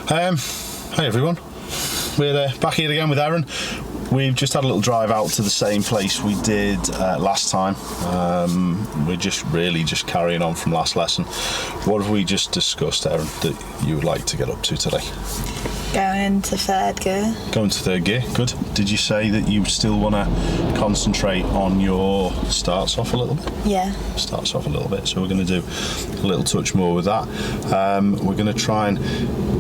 Hey everyone, we're back here again with Erin. We've just had a little drive out to the same place we did last time. We're just carrying on from last lesson. What have we just discussed, Erin, that you would like to get up to today? Going to third gear. Going to third gear, good. Did you say that you still want to concentrate on your starts off a little bit? Yeah. Starts off a little bit, so we're going to do a little touch more with that. We're going to try and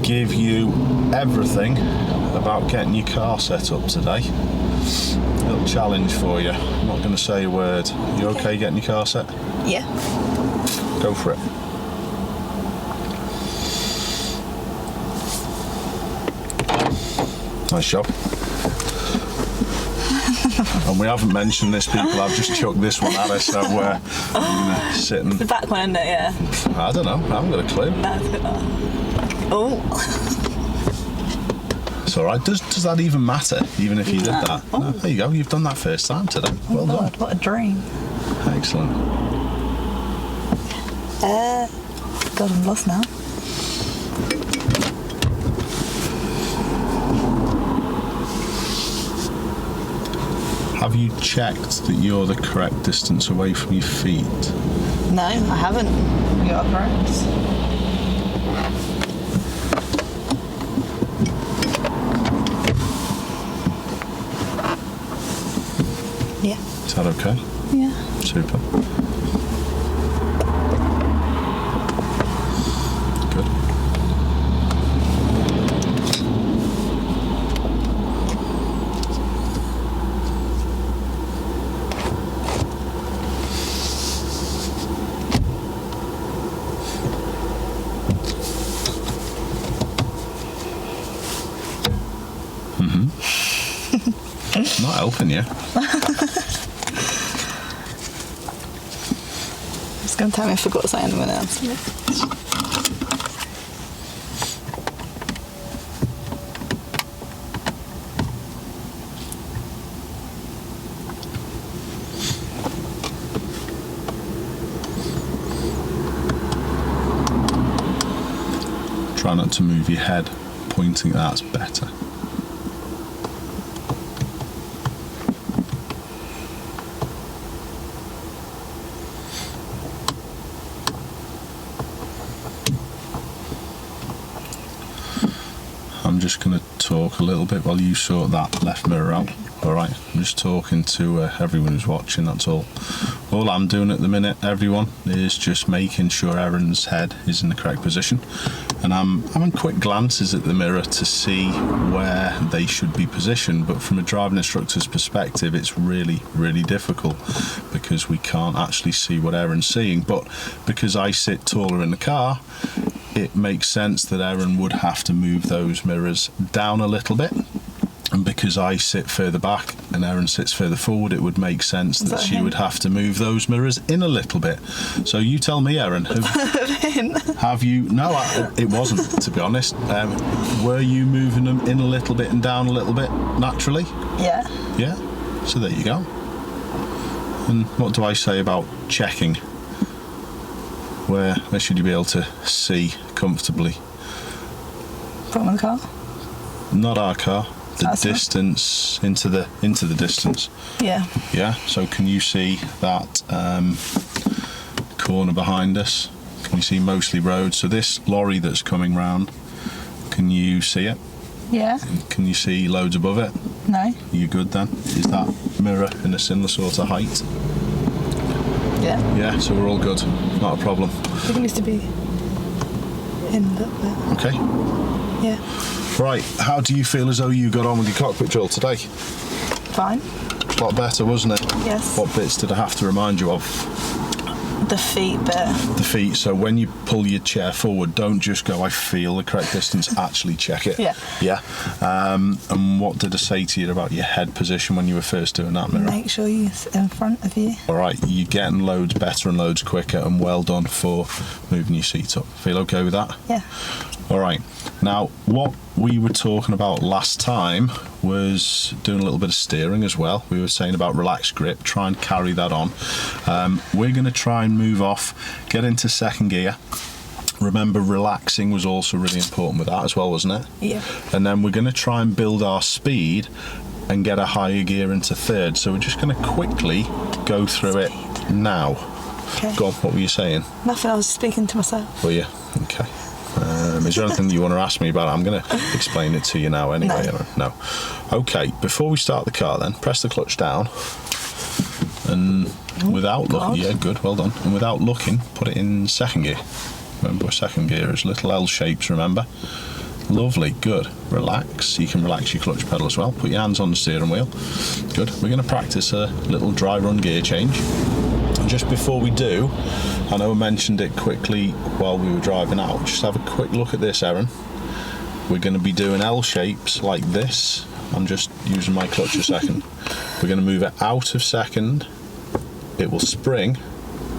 give you everything about getting your car set up today. A little challenge for you. I'm not going to say a word. You okay getting your car set? Yeah. Go for it. Nice job. And we haven't mentioned this, people. I've just chucked this one at us, so I'm going to sit and... The back one, isn't it? Yeah. I don't know. I haven't got a clue. That's good. Oh. It's all right. Does that even matter, even if you did that? Oh. No, there you go. You've done that first time today. Well done. God, what a dream. Excellent. God, I'm lost now. Have you checked that you're the correct distance away from your feet? No, I haven't. You're correct. Yeah. Is that okay? Yeah. Super. Good. Not helping you. It's going to tell me I forgot to say anyone else. Try not to move your head, pointing that's better. I'm just going to talk a little bit while you sort that left mirror out. Alright, I'm just talking to everyone who's watching, that's all. All I'm doing at the minute, everyone, is just making sure Erin's head is in the correct position. And I'm having quick glances at the mirror to see where they should be positioned, but from a driving instructor's perspective it's really, really difficult because we can't actually see what Erin's seeing. But because I sit taller in the car, it makes sense that Erin would have to move those mirrors down a little bit. And because I sit further back and Erin sits further forward, it would make sense that she would have to move those mirrors in a little bit. So you tell me, Erin, have you... No, it wasn't, to be honest. Were you moving them in a little bit and down a little bit naturally? Yeah. Yeah? So there you go. And what do I say about checking? Where should you be able to see comfortably? From the car? Not our car. The distance into the distance. Yeah. Yeah. So can you see that corner behind us? Can you see mostly road? So this lorry that's coming round, can you see it? Yeah. Can you see loads above it? No. You good then? Is that mirror in a similar sort of height? Yeah. Yeah. So we're all good. Not a problem. I think it needs to be in that bit. Okay. Yeah. Right, how do you feel as though you got on with your cockpit drill today? Fine. A lot better, wasn't it? Yes. What bits did I have to remind you of? The feet bit. The feet, so when you pull your chair forward, don't just go, I feel the correct distance, actually check it. Yeah. Yeah. And what did I say to you about your head position when you were first doing that mirror? Make sure you're in front of you. All right, you're getting loads better and loads quicker, and well done for moving your seat up. Feel okay with that? Yeah. All right. Now, what we were talking about last time was doing a little bit of steering as well. We were saying about relaxed grip, try and carry that on. We're going to try and move off, get into second gear, Remember, relaxing was also really important with that as well, wasn't it? Yeah. And then we're going to try and build our speed and get a higher gear into third. So we're just going to quickly go through it now. Okay. Go on, what were you saying? Nothing, I was speaking to myself. Were you? Okay. Is there anything you want to ask me about it? I'm going to explain it to you now anyway. No. Erin. No. Okay, before we start the car then, press the clutch down and without looking, yeah, good, well done. And without looking, put it in second gear. Remember, second gear is little L shapes, remember? Lovely, good. Relax. You can relax your clutch pedal as well. Put your hands on the steering wheel. Good. We're going to practice a little dry run gear change. And just before we do, I know I mentioned it quickly while we were driving out. Just have a quick look at this, Erin. We're going to be doing L shapes like this. I'm just using my clutch a second. We're going to move it out of second. It will spring.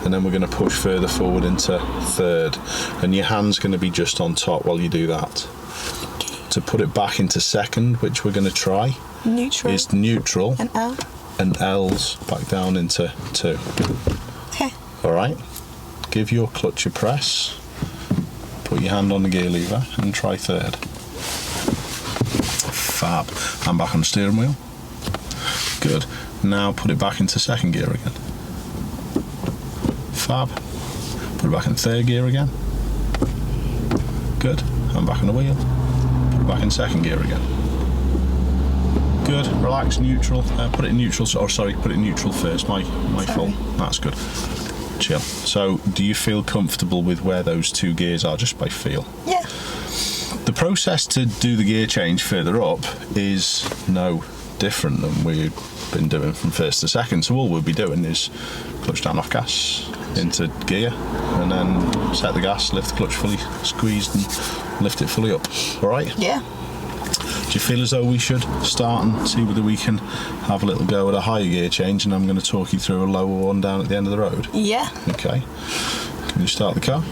And then we're going to push further forward into third. And your hand's going to be just on top while you do that. To put it back into second, which we're going to try, Neutral. is neutral. And L. And L's back down into 2. Okay. Alright? Give your clutch a press. Put your hand on the gear lever and try third. Fab. Hand back on the steering wheel. Good. Now put it back into second gear again. Fab. Put it back in third gear again. Good. Hand back on the wheel. Put it back in second gear again. Good. Relax. Neutral. Put it in neutral. Put it in neutral first. My fault. That's good. Chill. So, do you feel comfortable with where those 2 gears are, just by feel? Yeah. The process to do the gear change further up is no different than we've been doing from first to second. So all we'll be doing is clutch down, off gas, into gear, and then set the gas, lift the clutch fully squeezed and lift it fully up. All right? Yeah. Do you feel as though we should start and see whether we can have a little go at a higher gear change, and I'm going to talk you through a lower one down at the end of the road? Yeah. Okay. Can you start the car?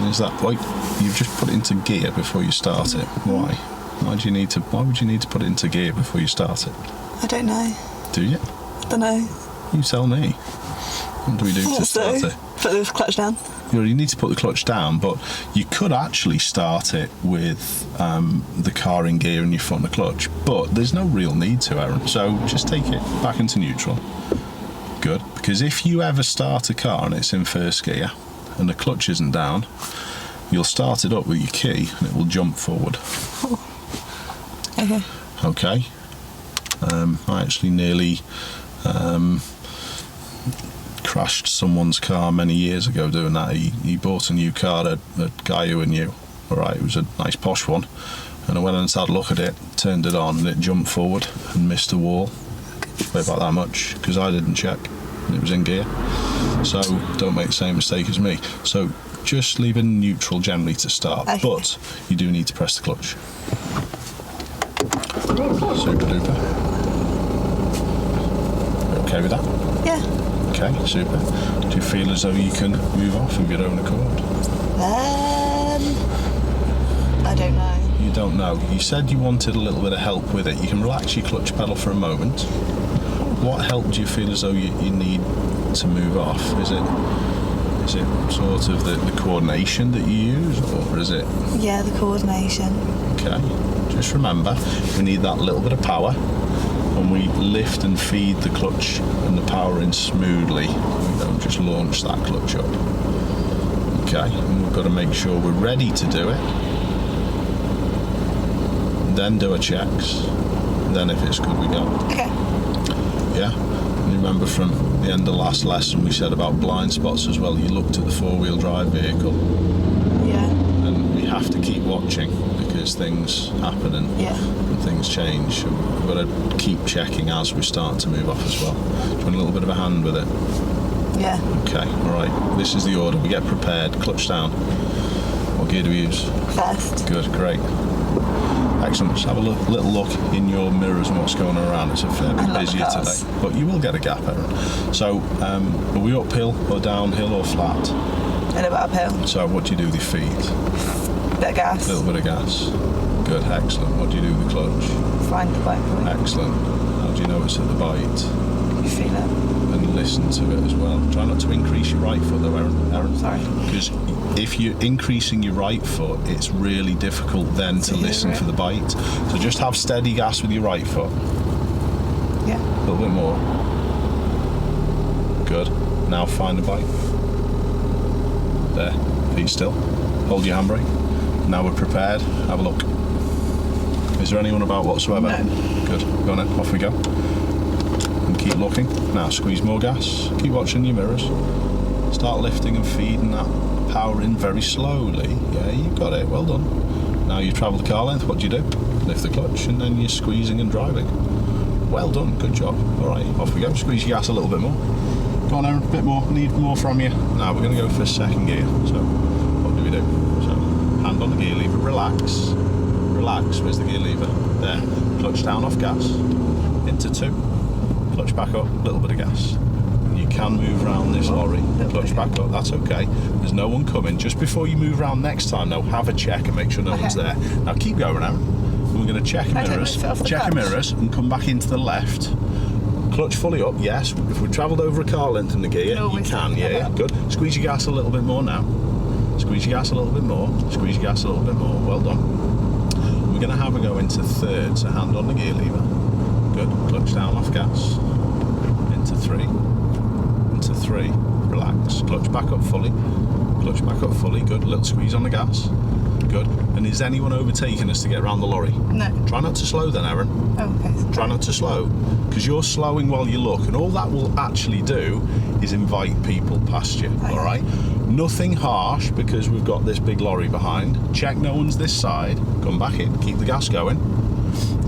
Is that right? You've just put it into gear before you start it. Why? Why would you need to put it into gear before you start it? I don't know. Do you? I don't know. You tell me. What do we do to start it? Put the clutch down. You need to put the clutch down, but you could actually start it with the car in gear and your foot on the clutch, but there's no real need to, Erin. So just take it back into neutral. Good. Because if you ever start a car and it's in first gear and the clutch isn't down, you'll start it up with your key and it will jump forward. Okay. Okay. I actually nearly crashed someone's car many years ago doing that. He bought a new car, a guy who I knew. Alright, it was a nice posh one. And I went and had a look at it, turned it on, and it jumped forward and missed the wall. By about that much, because I didn't check. And it was in gear. So don't make the same mistake as me. So just leave it in neutral generally to start. Okay. But you do need to press the clutch. Super duper. Okay with that? Yeah. Okay, super. Do you feel as though you can move off of your own accord? I don't know. You don't know. You said you wanted a little bit of help with it. You can relax your clutch pedal for a moment. What help do you feel as though you need to move off? Is it sort of the coordination that you use, or is it? Yeah, the coordination. Okay. Just remember, we need that little bit of power. When we lift and feed the clutch and the power in smoothly, we don't just launch that clutch up. Okay, and we've got to make sure we're ready to do it. Then do our checks. Then if it's good, we go. Okay. Yeah? And you remember from the end of last lesson we said about blind spots as well. You looked at the four-wheel drive vehicle. Yeah. And we have to keep watching because things happen and things change. So we've got to keep checking as we start to move off as well. Do you want a little bit of a hand with it? Yeah. Okay, alright. This is the order. We get prepared. Clutch down. What gear do we use? First. Good, great. Excellent. Just have a little look in your mirrors and what's going on around. It's a fair bit busier today. But you will get a gap, Erin. So, are we uphill or downhill or flat? A little bit uphill. So, what do you do with your feet? Bit of gas. A little bit of gas. Good, excellent. What do you do with the clutch? Find the bike point. Excellent. How do you know it's at the bite? You feel it. And listen to it as well. Try not to increase your right foot though, Erin. Sorry. Because if you're increasing your right foot, it's really difficult then to listen for the bite. So just have steady gas with your right foot. Yeah. A little bit more. Good. Now find the bite. There. Feet still. Hold your handbrake. Now we're prepared. Have a look. Is there anyone about whatsoever? No. Good. Go on then. Off we go. And keep looking. Now squeeze more gas. Keep watching your mirrors. Start lifting and feeding that power in very slowly. Yeah, you've got it. Well done. Now you've travelled the car length. What do? Lift the clutch and then you're squeezing and driving. Well done. Good job. All right. Off we go. Squeeze your gas a little bit more. Go on, Erin. A bit more. Need more from you. Now we're going to go for second gear. So what do we do? So hand on the gear lever. Relax. Relax. Where's the gear lever? There. Clutch down off gas. Into 2. Clutch back up. Little bit of gas. You can move around this lorry. Clutch back up. That's okay. There's no one coming. Just before you move around next time, though, have a check and make sure no one's there. Now keep going, Erin. We're going to check your mirrors. Check your mirrors and come back into the left. Clutch fully up, yes. If we travelled over a car length in the gear, you can, yeah, good. Squeeze your gas a little bit more now. Squeeze your gas a little bit more. Squeeze your gas a little bit more. Well done. We're going to have a go into third, so hand on the gear lever. Good. Clutch down off gas. Into 3. Into 3. Relax. Clutch back up fully. Clutch back up fully. Good. A little squeeze on the gas. Good. And is anyone overtaking us to get around the lorry? No. Try not to slow then, Erin. Okay. Try not to slow, because you're slowing while you look, and all that will actually do is invite people past you. Okay. All right. Nothing harsh, because we've got this big lorry behind. Check no one's this side. Come back in. Keep the gas going.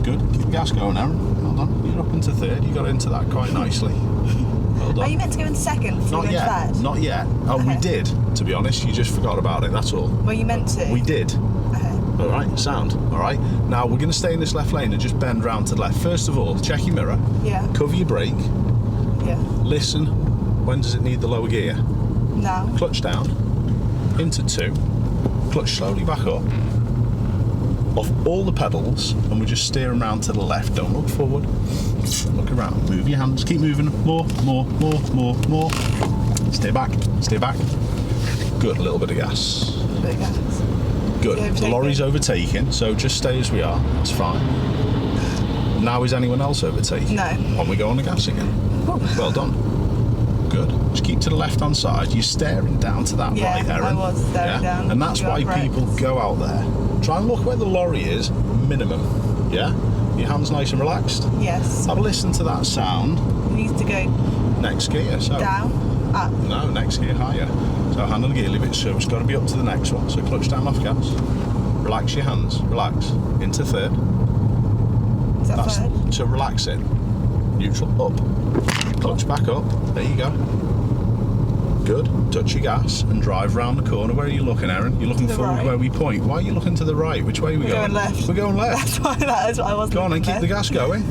Good. Keep the gas going, Erin. Well done. You're up into third. You got into that quite nicely. Well done. Are you meant to go into second? Not yet. Not yet. Oh, okay. We did. To be honest, you just forgot about it. That's all. Were you meant to? We did. All right, sound. All right. Now we're going to stay in this left lane and just bend round to the left. First of all, check your mirror. Yeah. Cover your brake. Yeah. Listen. When does it need the lower gear? Now. Clutch down. Into 2. Clutch slowly back up. Off all the pedals, and we're just steering round to the left. Don't look forward. Look around. Move your hands. Keep moving. More. Stay back. Stay back. Good. A little bit of gas. A bit of gas. Good. The lorry's overtaking, so just stay as we are. It's fine. Now is anyone else overtaking? No. On we go on the gas again. Ooh. Well done. Good. Just keep to the left-hand side. You're staring down to that right, Erin. I was staring down. And that's why people go out there. Try and look where the lorry is, minimum. Yeah? Your hands nice and relaxed? Yes. Have a listen to that sound. It needs to go next gear. So down, up. No, next gear higher. So hand on the gear lever, so it's got to be up to the next one. So clutch down off gas. Relax your hands. Relax. Into third. Is that third? So relax it. Neutral up. Clutch back up. There you go. Good. Touch your gas and drive round the corner. Where are you looking, Erin? You're looking forward where we point. Why are you looking to the right? Which way are we going? We're going left. We're going left. That is what I was Go on and keep the gas going.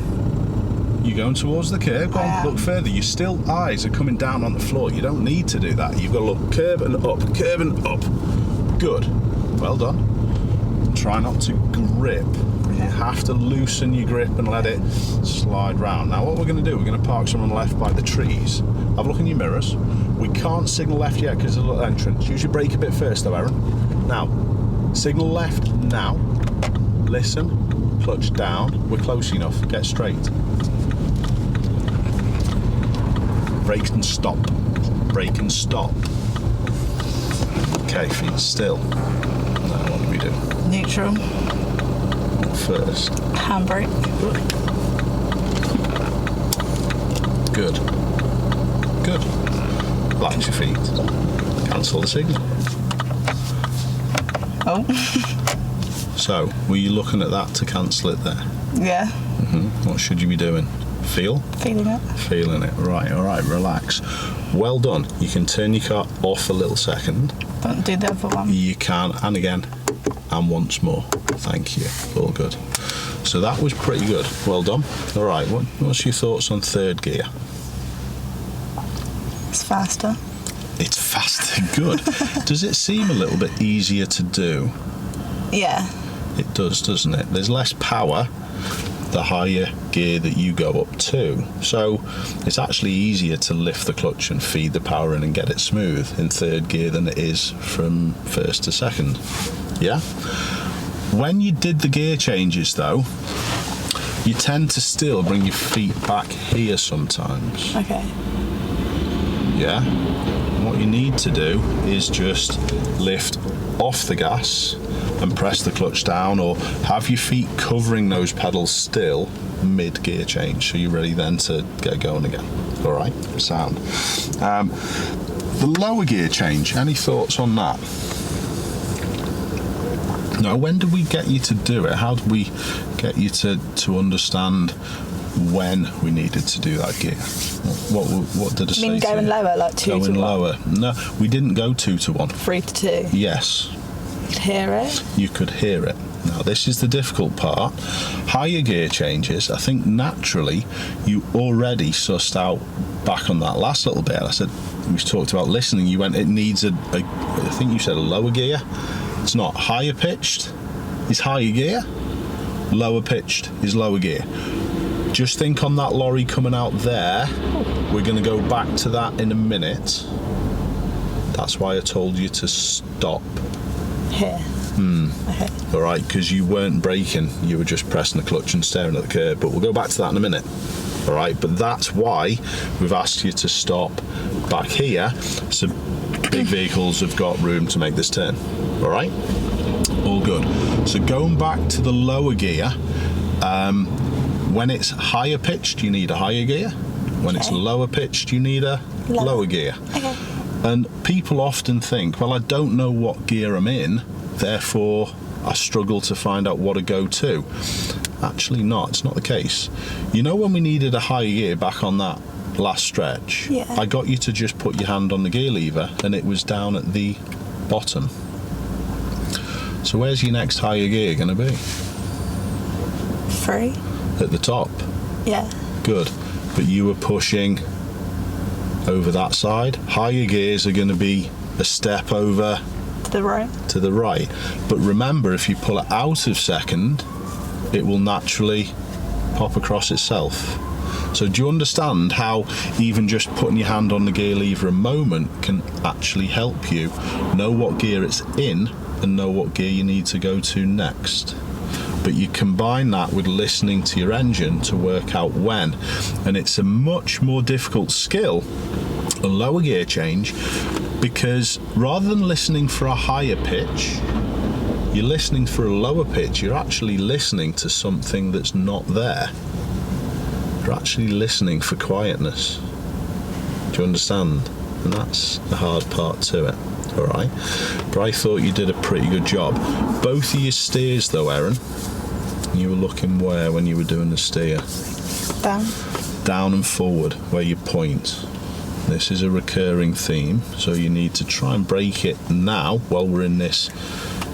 You're going towards the curb. Go on, look further. Your still eyes are coming down on the floor. You don't need to do that. You've got to look curb and up, curb and up. Good. Well done. Try not to grip. You have to loosen your grip and let it slide round. Now what we're going to do, we're going to park someone left by the trees. Have a look in your mirrors. We can't signal left yet because there's a little entrance. Use your brake a bit first though, Erin. Now, signal left now. Listen. Clutch down. We're close enough. Get straight. Brake and stop. Brake and stop. Okay, feet still. Now what do we do? Neutral. First. Handbrake. Good. Good. Relax your feet. Cancel the signal. Oh. So, were you looking at that to cancel it there? Yeah. What should you be doing? Feel? Feeling it. Feeling it. Right, all right, relax. Well done. You can turn your car off a little second. Don't do the other one. You can, and again, and once more. Thank you. All good. So that was pretty good. Well done. All right, what's your thoughts on third gear? It's faster. It's faster. Good. Does it seem a little bit easier to do? Yeah. It does, doesn't it? There's less power, the higher gear that you go up to. So it's actually easier to lift the clutch and feed the power in and get it smooth in third gear than it is from first to second. Yeah? When you did the gear changes though, you tend to still bring your feet back here sometimes. Okay. Yeah? What you need to do is just lift off the gas and press the clutch down, or have your feet covering those pedals still mid gear change, so you're ready then to get going again. All right, sound. The lower gear change, any thoughts on that? No, when did we get you to do it? How did we get you to understand when we needed to do that gear? What did it say? You mean going lower, like 2 to 1? Going lower. No, we didn't go 2 to 1. 3 to 2. Yes. You could hear it. You could hear it. Now this is the difficult part. Higher gear changes, I think naturally you already sussed out back on that last little bit. I said, we talked about listening, you went, it needs I think you said a lower gear. It's not higher pitched, is higher gear. Lower pitched is lower gear. Just think on that lorry coming out there. We're going to go back to that in a minute. That's why I told you to stop. Here. Okay. All right, because you weren't braking, you were just pressing the clutch and staring at the curb, but we'll go back to that in a minute. All right, but that's why we've asked you to stop back here, so big vehicles have got room to make this turn. All right, all good. So going back to the lower gear, when it's higher pitched, you need a higher gear. When it's lower pitched, you need a lower gear. Okay. And people often think, well, I don't know what gear I'm in, therefore I struggle to find out what to go to. Actually not, it's not the case. You know when we needed a higher gear back on that last stretch? Yeah. I got you to just put your hand on the gear lever and it was down at the bottom. So where's your next higher gear going to be? 3. At the top? Yeah. Good. But you were pushing over that side. Higher gears are going to be a step over To the right. to the right. But remember, if you pull it out of second, it will naturally pop across itself. So do you understand how even just putting your hand on the gear lever a moment can actually help you know what gear it's in and know what gear you need to go to next? But you combine that with listening to your engine to work out when, and it's a much more difficult skill, a lower gear change, because rather than listening for a higher pitch, you're listening for a lower pitch. You're actually listening to something that's not there. You're actually listening for quietness. Do you understand? And that's the hard part to it. All right, but I thought you did a pretty good job. Both of your steers though, Erin, you were looking where when you were doing the steer? Down and forward, where you point. This is a recurring theme, so you need to try and break it now while we're in this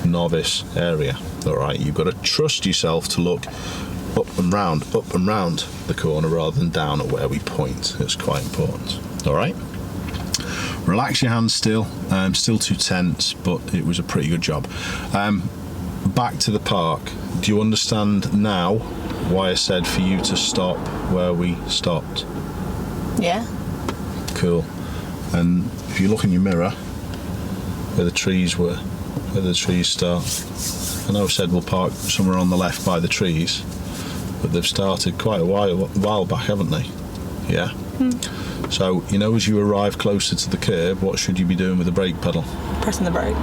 novice area. All right, you've got to trust yourself to look up and round the corner rather than down at where we point. It's quite important. All right. Relax your hands still. Still too tense, but it was a pretty good job. Back to the park. Do you understand now why I said for you to stop where we stopped? Yeah. Cool. And if you look in your mirror, where the trees were, where the trees start, I know I said we'll park somewhere on the left by the trees, but they've started quite a while back, haven't they? Yeah. So, you know, as you arrive closer to the curb, what should you be doing with the brake pedal? Pressing the brake.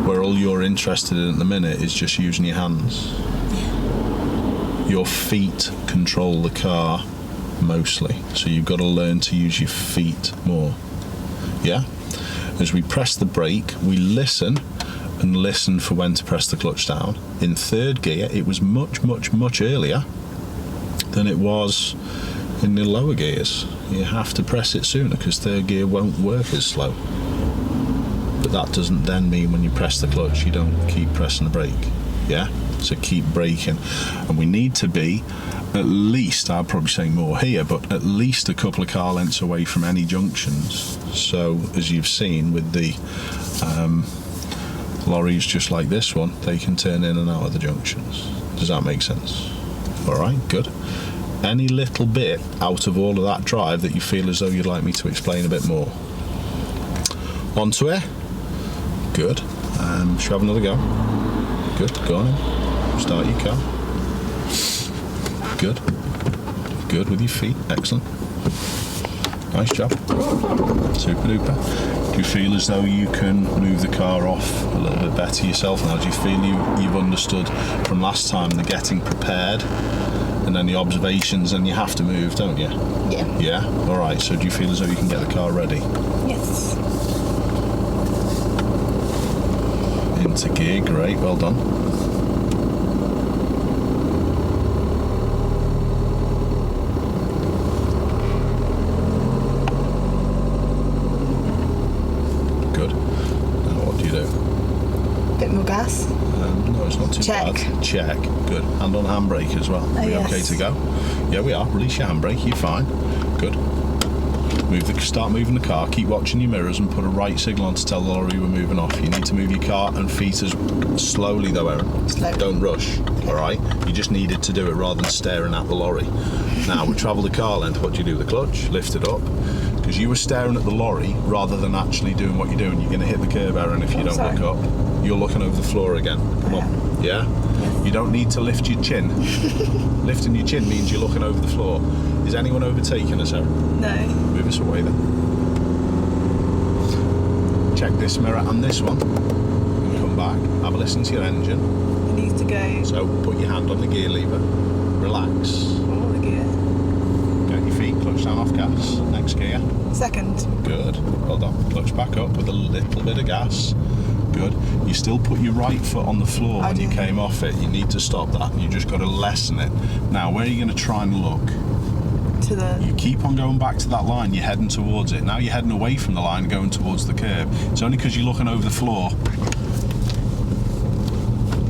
Where all you're interested in at the minute is just using your hands. Yeah. Your feet control the car mostly, so you've got to learn to use your feet more. Yeah? As we press the brake, we listen and listen for when to press the clutch down. In third gear, it was much earlier than it was in the lower gears. You have to press it sooner because third gear won't work as slow. But that doesn't then mean when you press the clutch you don't keep pressing the brake. Yeah? So keep braking. And we need to be at least, I'll probably say more here, but at least a couple of car lengths away from any junctions. So as you've seen with the lorries just like this one, they can turn in and out of the junctions. Does that make sense? All right, good. Any little bit out of all of that drive that you feel as though you'd like me to explain a bit more? Onto it. Good. Should we have another go? Good. Go on in. Start your car. Good. Good with your feet. Excellent. Nice job. Super duper. Do you feel as though you can move the car off a little bit better yourself now? Do you feel you've understood from last time the getting prepared and then the observations, and you have to move, don't you? Yeah. Yeah? Alright, so do you feel as though you can get the car ready? Yes. Into gear, great, well done. Good. Now what do you do? Bit more gas. No, it's not too Check. bad. Check. Good. Hand on handbrake as well. Oh, Are we yes. okay to go? Yeah, we are. Release your handbrake. You're fine. Good. Start moving the car. Keep watching your mirrors and put a right signal on to tell the lorry we're moving off. You need to move your car and feet as slowly though, Erin. Slowly. Don't rush. All right. You just needed to do it rather than staring at the lorry. Now we travel the car length. What do you do? The clutch. Lift it up. Because you were staring at the lorry rather than actually doing what you're doing. You're going to hit the curb, Erin, if you don't Sorry. look up. You're looking over the floor again. Come on. Yeah? You don't need to lift your chin. Lifting your chin means you're looking over the floor. Is anyone overtaking us, Erin? No. Move us away then. Check this mirror and this one. And come back. Have a listen to your engine. It needs to go. So put your hand on the gear lever. Relax. All the gear. Get your feet, clutch down off gas. Next gear. Second. Good. Well done. Clutch back up with a little bit of gas. Good. You still put your right foot on the floor when you came off it. You need to stop that. You just got to lessen it. Now, where are you going to try and look? To the. You keep on going back to that line. You're heading towards it. Now you're heading away from the line, going towards the curb. It's only because you're looking over the floor.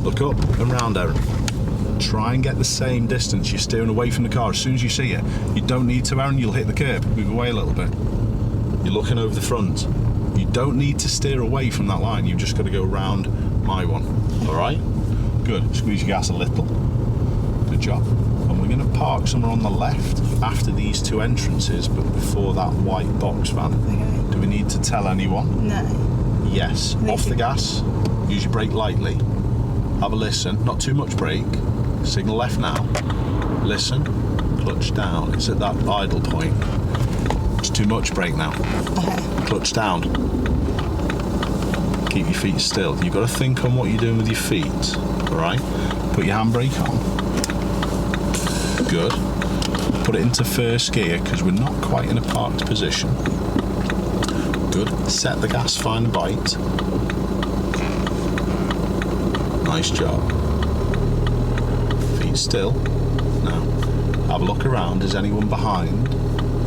Look up and round, Erin. Try and get the same distance. You're steering away from the car. As soon as you see it, you don't need to, Erin. You'll hit the curb. Move away a little bit. You're looking over the front. You don't need to steer away from that line. You've just got to go round my one. All right? Good. Squeeze your gas a little. Good job. And we're going to park somewhere on the left after these two entrances, but before that white box van. Okay. Do we need to tell anyone? No. Yes. Off the gas. Use your brake lightly. Have a listen. Not too much brake. Signal left now. Listen. Clutch down. It's at that idle point. It's too much brake now. Okay. Clutch down. Keep your feet still. You've got to think on what you're doing with your feet. Alright? Put your handbrake on. Good. Put it into first gear because we're not quite in a parked position. Good. Set the gas, find the bite. Nice job. Feet still. Now, have a look around. Is anyone behind?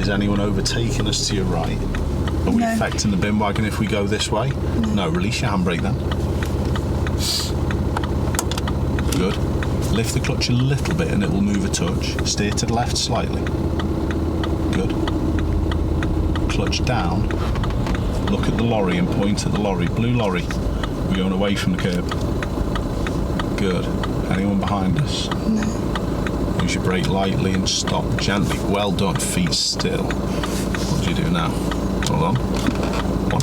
Is anyone overtaking us to your right? Are we No. affecting the bin wagon if we go this way? No. Release your handbrake then. Good. Lift the clutch a little bit and it will move a touch. Steer to the left slightly. Good. Clutch down. Look at the lorry and point at the lorry. Blue lorry. We're going away from the curb. Good. Anyone behind us? No. Use your brake lightly and stop gently. Well done. Feet still. What do you do now? Hold on. 1,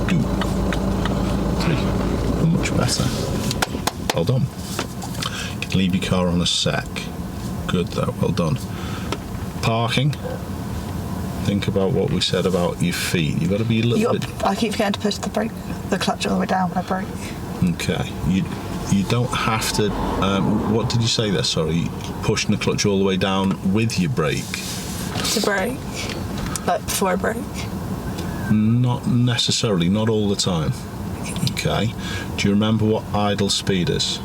2, 3. Much better. Well done. You can leave your car on a sec. Good though. Well done. Parking. Think about what we said about your feet. You've got to be a little bit. I keep forgetting to push the clutch all the way down when I brake. Okay. You don't have to. What did you say there? Sorry. Pushing the clutch all the way down with your brake. To brake. Like before I brake. Not necessarily. Not all the time. Okay. Do you remember what idle speed is?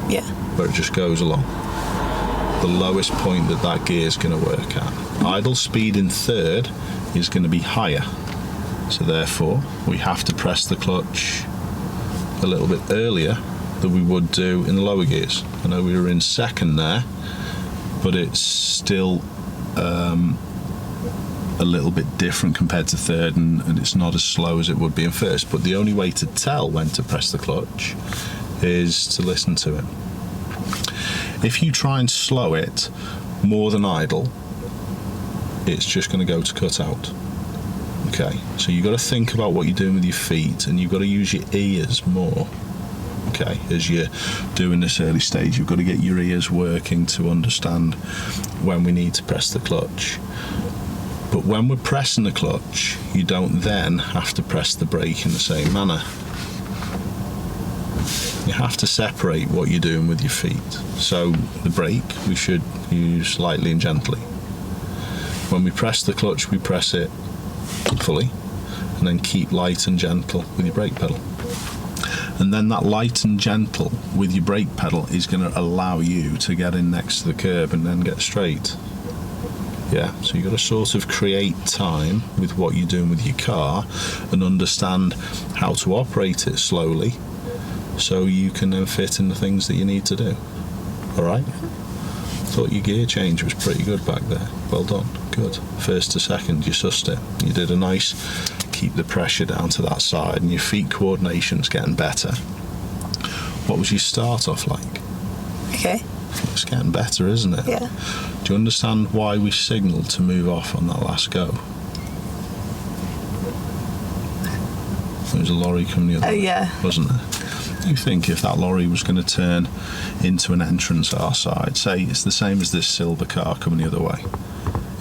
Yeah. Where it just goes along. The lowest point that gear is going to work at. Idle speed in third is going to be higher. So therefore, we have to press the clutch a little bit earlier than we would do in the lower gears. I know we were in second there, but it's still a little bit different compared to third, and it's not as slow as it would be in first. But the only way to tell when to press the clutch is to listen to it. If you try and slow it more than idle, it's just going to go to cut out. Okay, so you've got to think about what you're doing with your feet, and you've got to use your ears more. Okay, as you're doing this early stage, you've got to get your ears working to understand when we need to press the clutch. But when we're pressing the clutch, you don't then have to press the brake in the same manner. You have to separate what you're doing with your feet. So the brake we should use lightly and gently. When we press the clutch, we press it fully, and then keep light and gentle with your brake pedal. And then that light and gentle with your brake pedal is going to allow you to get in next to the curb and then get straight. Yeah, so you've got to sort of create time with what you're doing with your car and understand how to operate it slowly so you can then fit in the things that you need to do. Alright? Thought your gear change was pretty good back there. Well done. Good. First to second, you sussed it. You did a nice keep the pressure down to that side, and your feet coordination's getting better. What was your start off like? Okay. It's getting better, isn't it? Yeah. Do you understand why we signalled to move off on that last go? There was a lorry coming the other way, yeah. wasn't there? You think if that lorry was going to turn into an entrance our side, say it's the same as this silver car coming the other way.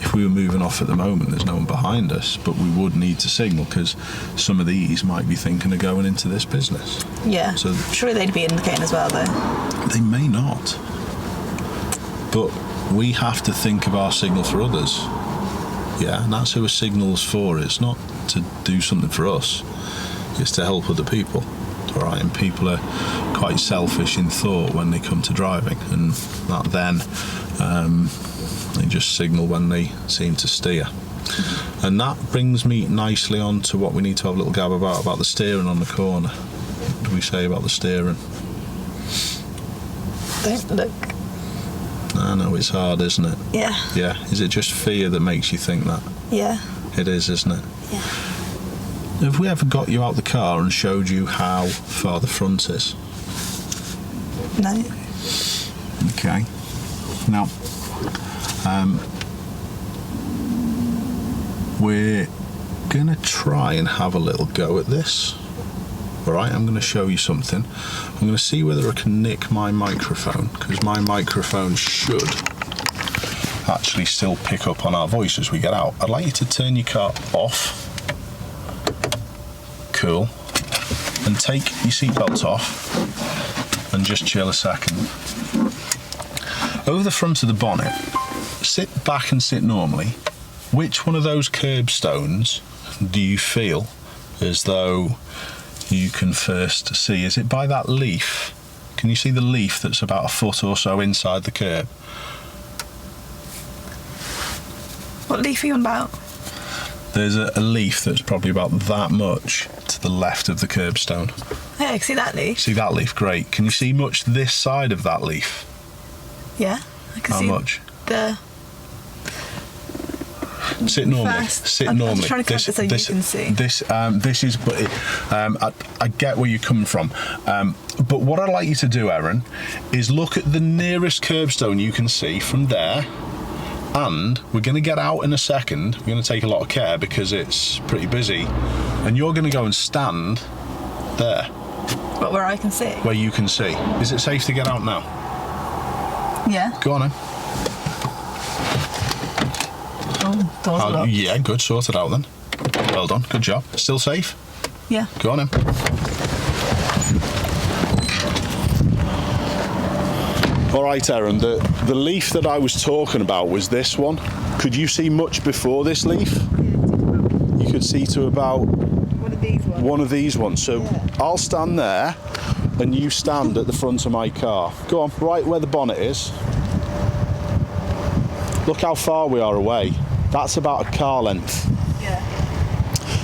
If we were moving off at the moment, there's no one behind us, but we would need to signal because some of these might be thinking of going into this business. Yeah. So surely they'd be indicating as well, though. They may not. But we have to think of our signal for others. Yeah, and that's who a signal's for. It's not to do something for us. It's to help other people. All right, and people are quite selfish in thought when they come to driving, and that then they just signal when they seem to steer. And that brings me nicely on to what we need to have a little gab about the steering on the corner. What do we say about the steering? Don't look. I know it's hard, isn't it? Yeah. Yeah. Is it just fear that makes you think that? Yeah. It is, isn't it? Yeah. Have we ever got you out the car and showed you how far the front is? No. Okay. Now, we're going to try and have a little go at this. Alright, I'm going to show you something. I'm going to see whether I can nick my microphone, because my microphone should actually still pick up on our voice as we get out. I'd like you to turn your car off. Cool. And take your seatbelt off and just chill a second. Over the front of the bonnet, sit back and sit normally. Which one of those curbstones do you feel as though you can first see? Is it by that leaf? Can you see the leaf that's about a foot or so inside the curb? What leaf are you on about? There's a leaf that's probably about that much to the left of the curbstone. Yeah, I can see that leaf. See that leaf? Great. Can you see much this side of that leaf? Yeah, I can How see much? the... Sit normally. First. Sit I'm normally. just trying to count this so you can see. This is, but I get where you're coming from. But what I'd like you to do, Erin, is look at the nearest curbstone you can see from there. And we're going to get out in a second. We're going to take a lot of care because it's pretty busy. And you're going to go and stand there. But where I can see? Where you can see. Is it safe to get out now? Yeah. Go on then. Oh, doors locked. Yeah, good. Sorted out then. Well done. Good job. Still safe? Yeah. Go on then. All right, Erin, the leaf that I was talking about was this one. Could you see much before this leaf? You could see to about one of these ones. So yeah. I'll stand there and you stand at the front of my car. Go on, right where the bonnet is. Look how far we are away. That's about a car length. Yeah.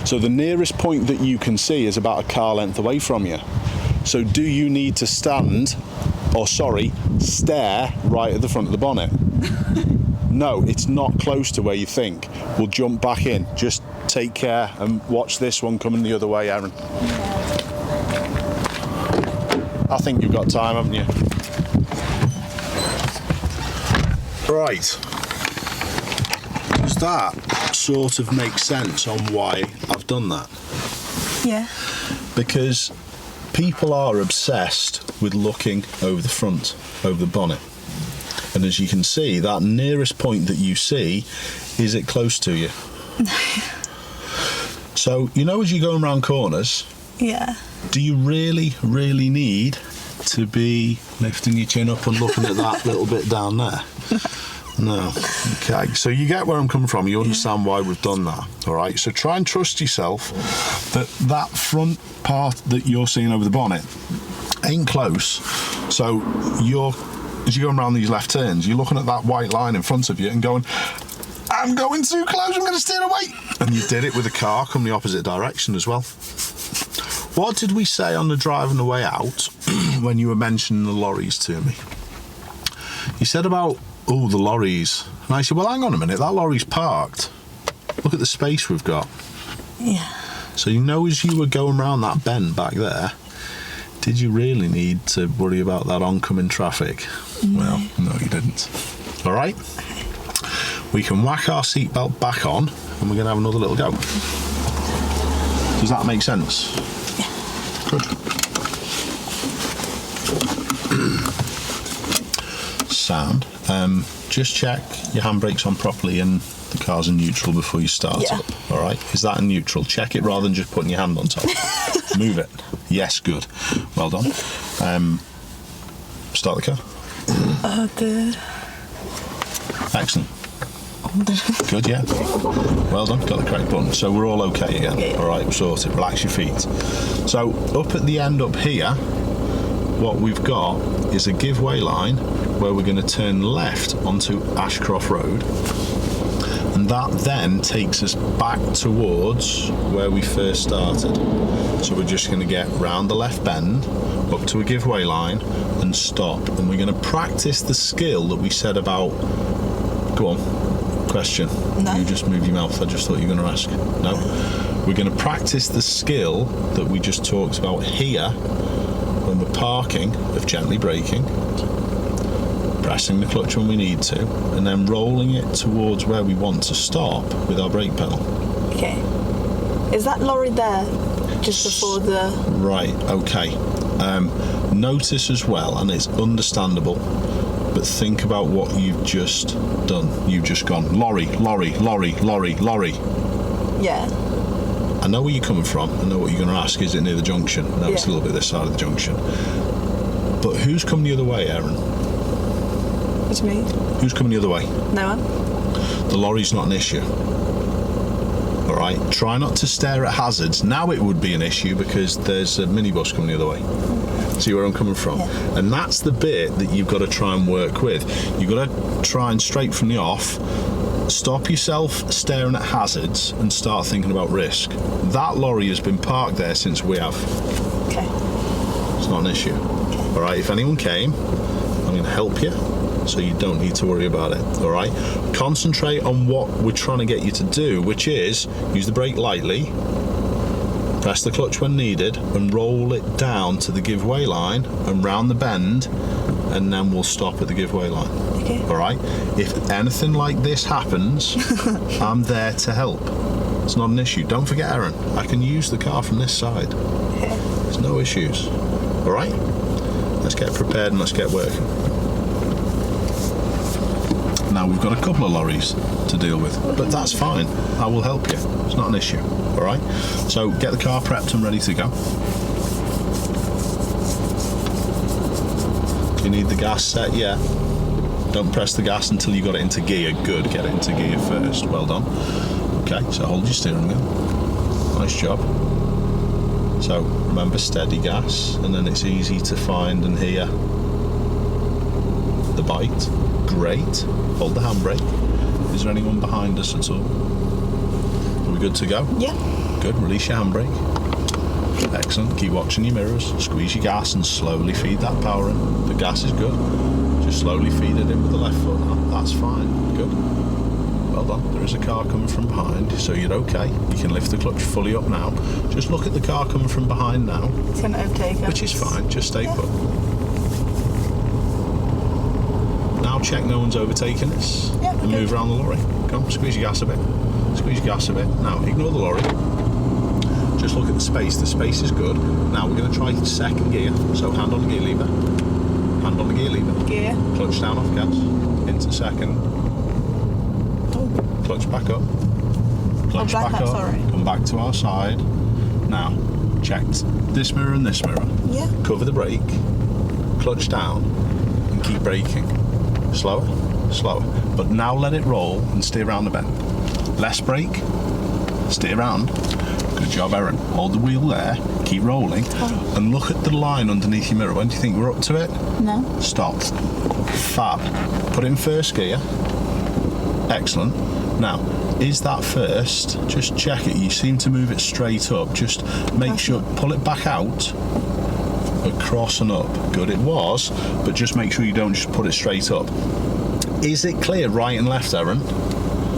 So the nearest point that you can see is about a car length away from you. So do you need to stand, or sorry, stare right at the front of the bonnet? No, it's not close to where you think. We'll jump back in. Just take care and watch this one coming the other way, Erin. I think you've got time, haven't you? Right. Does that sort of make sense on why I've done that? Yeah. Because people are obsessed with looking over the front, over the bonnet. And as you can see, that nearest point that you see, is it close to you? So, you know, as you're going around corners, Yeah. do you really, really need to be lifting your chin up and looking at that little bit down there? No. Okay, so you get where I'm coming from. You understand why we've done that, all right? So try and trust yourself that that front part that you're seeing over the bonnet ain't close. So as you're going around these left turns, you're looking at that white line in front of you and going, I'm going too close, I'm going to steer away. And you did it with a car coming the opposite direction as well. What did we say on the drive on the way out when you were mentioning the lorries to me? You said about, oh, the lorries. And I said, well, hang on a minute, that lorry's parked. Look at the space we've got. Yeah. So you know, as you were going around that bend back there, did you really need to worry about that oncoming traffic? No. Well, no, you didn't. All right? We can whack our seatbelt back on and we're going to have another little go. Does that make sense? Yeah. Good. Sound. Just check your handbrake's on properly and the car's in neutral before you start up. All right? Is that in neutral? Check it rather than just putting your hand on top. Move it. Yes, good. Well done. Start the car. Excellent. Good, yeah. Well done. Got the correct button. So we're all okay again. Yeah. All right, sorted. Relax your feet. So up at the end up here, what we've got is a giveaway line where we're going to turn left onto Ashcroft Road, and that then takes us back towards where we first started. So we're just going to get round the left bend up to a giveaway line and stop, and we're going to practice the skill that we said about. Go on. Question. No. You just moved your mouth. I just thought you were going to ask. No. We're going to practice the skill that we just talked about here when we're parking, of gently braking, pressing the clutch when we need to, and then rolling it towards where we want to stop with our brake pedal. Okay. Is that lorry there just before the... Right, okay. Notice as well, and it's understandable, but think about what you've just done. You've just gone, lorry, lorry, lorry, lorry, lorry. Yeah. I know where you're coming from. I know what you're going to ask. Is it near the junction? No, it's a little bit this side of the junction. But who's coming the other way, Erin? What do you mean? Who's coming the other way? No one? The lorry's not an issue. All right? Try not to stare at hazards. Now it would be an issue because there's a minibus coming the other way. See where I'm coming from? Yeah. And that's the bit that you've got to try and work with. You've got to try and straight from the off, stop yourself staring at hazards and start thinking about risk. That lorry has been parked there since we have. Okay. It's not an issue. Okay. All right, if anyone came, I'm going to help you, so you don't need to worry about it. All right? Concentrate on what we're trying to get you to do, which is use the brake lightly, press the clutch when needed, and roll it down to the giveaway line and round the bend, and then we'll stop at the giveaway line. Okay. All right? If anything like this happens, I'm there to help. It's not an issue. Don't forget, Erin, I can use the car from this side. Okay. There's no issues. All right? Let's get prepared and let's get working. Now we've got a couple of lorries to deal with, but that's fine. I will help you. It's not an issue. All right? So get the car prepped and ready to go. Do you need the gas set? Yeah. Don't press the gas until you got it into gear. Good. Get it into gear first. Well done. Okay, so hold your steering wheel. Nice job. So remember, steady gas, and then it's easy to find and hear the bite. Great. Hold the handbrake. Is there anyone behind us at all? Are we good to go? Yeah. Good. Release your handbrake. Excellent. Keep watching your mirrors. Squeeze your gas and slowly feed that power in. The gas is good. Just slowly feed it in with the left foot now. That's fine. Good. Well done. There is a car coming from behind, so you're okay. You can lift the clutch fully up now. Just look at the car coming from behind now. It's going to overtake us. Which is fine. Just stay put. Now now check no one's overtaken us. Yeah, And okay. move around the lorry. Come, squeeze your gas a bit. Squeeze your gas a bit. Now, ignore the lorry. Just look at the space. The space is good. Now, we're going to try second gear. So, hand on the gear lever. Hand on the gear lever. Gear. Clutch down off gas. Into second. Oh. Clutch back up. Clutch back back up, up. sorry. Come back to our side. Now, check this mirror and this mirror. Yeah. Cover the brake. Clutch down. And keep braking. Slower. Slower. But now let it roll and steer around the bend. Less brake. Steer around. Good job, Erin. Hold the wheel there. Keep rolling. Oh. And look at the line underneath your mirror. When do you think we're up to it? No. Stop. Fab. Put it in first gear. Excellent. Now, is that first? Just check it. You seem to move it straight up. Just make sure, pull it back out, across and up. Good, it was, but just make sure you don't just put it straight up. Is it clear right and left, Erin?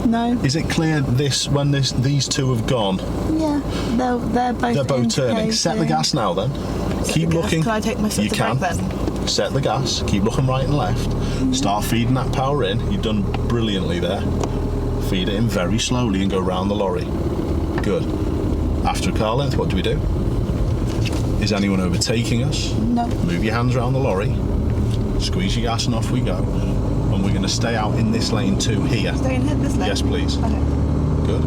No. Is it clear when these two have gone? Yeah. They're both Turning. Set the gas now then. Keep looking. Can I take my foot to brake then? Set the gas. Keep looking right and left. Start feeding that power in. You've done brilliantly there. Feed it in very slowly and go round the lorry. Good. After a car length, what do we do? Is anyone overtaking us? No. Move your hands around the lorry. Squeeze your gas and off we go. And we're going to stay out in this lane too here. Stay in this lane? Yes, please. Okay. Good.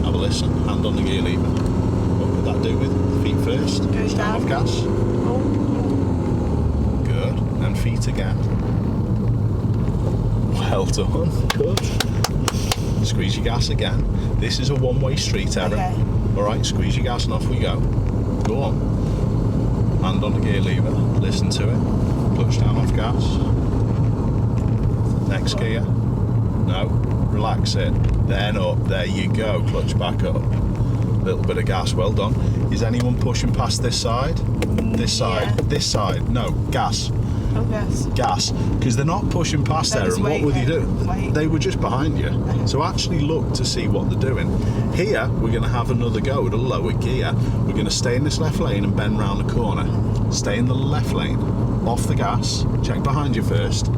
Have a listen. Hand on the gear lever. What would that do with feet first? Goes down. Off gas. Oh. Good. And feet again. Well done. Good. Squeeze your gas again. This is a one-way street, Erin. Okay. All right, squeeze your gas and off we go. Go on. Hand on the gear lever. Listen to it. Clutch down off gas. Next gear. No. Relax it. Then up. There you go. Clutch back up. Little bit of gas. Well done. Is anyone pushing past this side? This side. Yeah. This side. No. Gas. Oh, yes. Gas, because they're not pushing past there, and what would you do? Wait. They were just behind you. So actually look to see what they're doing. Here, we're going to have another go at a lower gear. We're going to stay in this left lane and bend round the corner. Stay in the left lane, off the gas, check behind you first,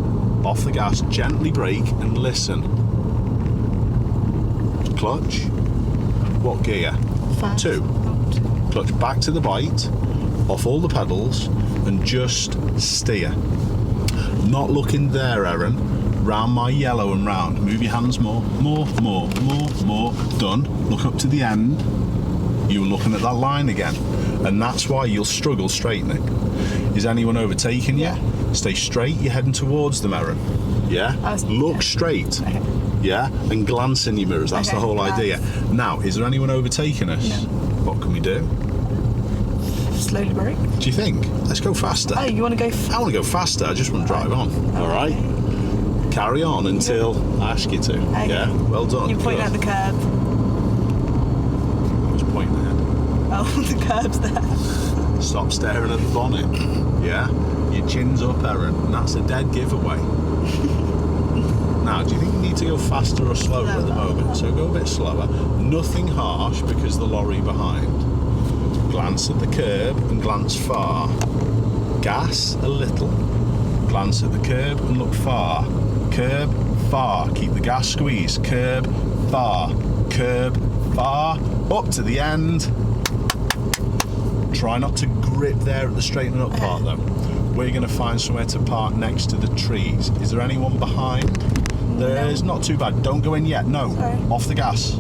off the gas, gently brake and listen. Clutch. What gear? Fast. 2. Clutch back to the bite, off all the pedals, and just steer. Not looking there, Erin. Round my yellow and round. Move your hands more. Done. Look up to the end. You were looking at that line again. And that's why you'll struggle straightening. Is anyone overtaking you? Yeah. Stay straight. You're heading towards them, Erin. Yeah? Look straight. Okay. Yeah? And glance in your mirrors. That's Okay, the whole glance. idea. Now, is there anyone overtaking us? No. What can we do? Slowly brake. Do you think? Let's go faster. Oh, you want to go? I want to go faster. I just want to drive on. All right. Carry on until I ask you to. Okay. Yeah. Well done. You're pointing at the curb. I was pointing ahead. Oh, the curb's there. Stop staring at the bonnet. Yeah. Your chin's up, Erin, and that's a dead giveaway. Now, do you think you need to go faster or slower at the moment? So go a bit slower. Nothing harsh because the lorry behind. Glance at the curb and glance far. Gas a little. Glance at the curb and look far. Curb, far. Keep the gas squeezed. Curb, far. Curb, far. Up to the end. Try not to grip there at the straightening up part though. We're going to find somewhere to park next to the trees. Is there anyone behind? There is. Not too bad. Don't go in yet. No. Sorry. Off the gas.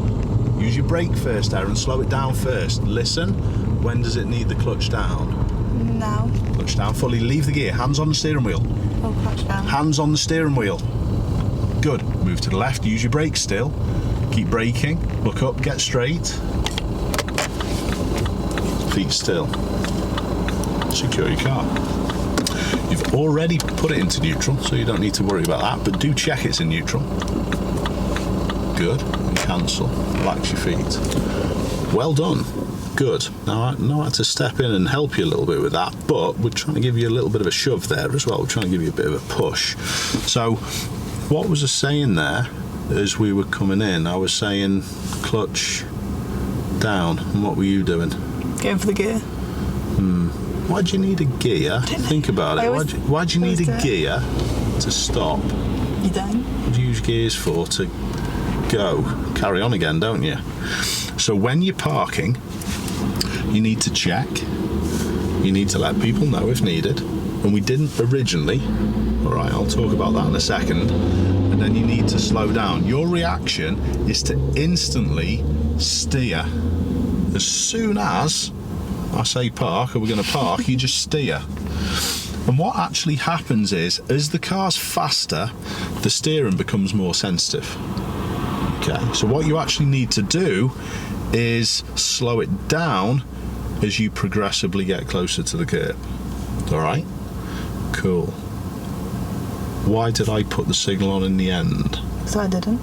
Use your brake first, Erin. Slow it down first. Listen. When does it need the clutch down? Now. Clutch down fully. Leave the gear. Hands on the steering wheel. Oh, clutch down. Hands on the steering wheel. Good. Move to the left. Use your brakes still. Keep braking. Look up. Get straight. Feet still. Secure your car. You've already put it into neutral, so you don't need to worry about that, but do check it's in neutral. Good. And cancel. Relax your feet. Well done. Good. Now I know I had to step in and help you a little bit with that, but we're trying to give you a little bit of a shove there as well. We're trying to give you a bit of a push. So what was I saying there as we were coming in? I was saying clutch down, and what were you doing? Going for the gear. Why do you need a gear? Think about it. Why do you need a gear to stop? You don't? What do you use gears for? To go, carry on again, don't you? So when you're parking, you need to check. You need to let people know if needed. And we didn't originally. All right, I'll talk about that in a second. And then you need to slow down. Your reaction is to instantly steer. As soon as I say park, or we're going to park, you just steer. And what actually happens is, as the car's faster, the steering becomes more sensitive. Okay, so what you actually need to do is slow it down as you progressively get closer to the curb. All right? Cool. Why did I put the signal on in the end? So I didn't.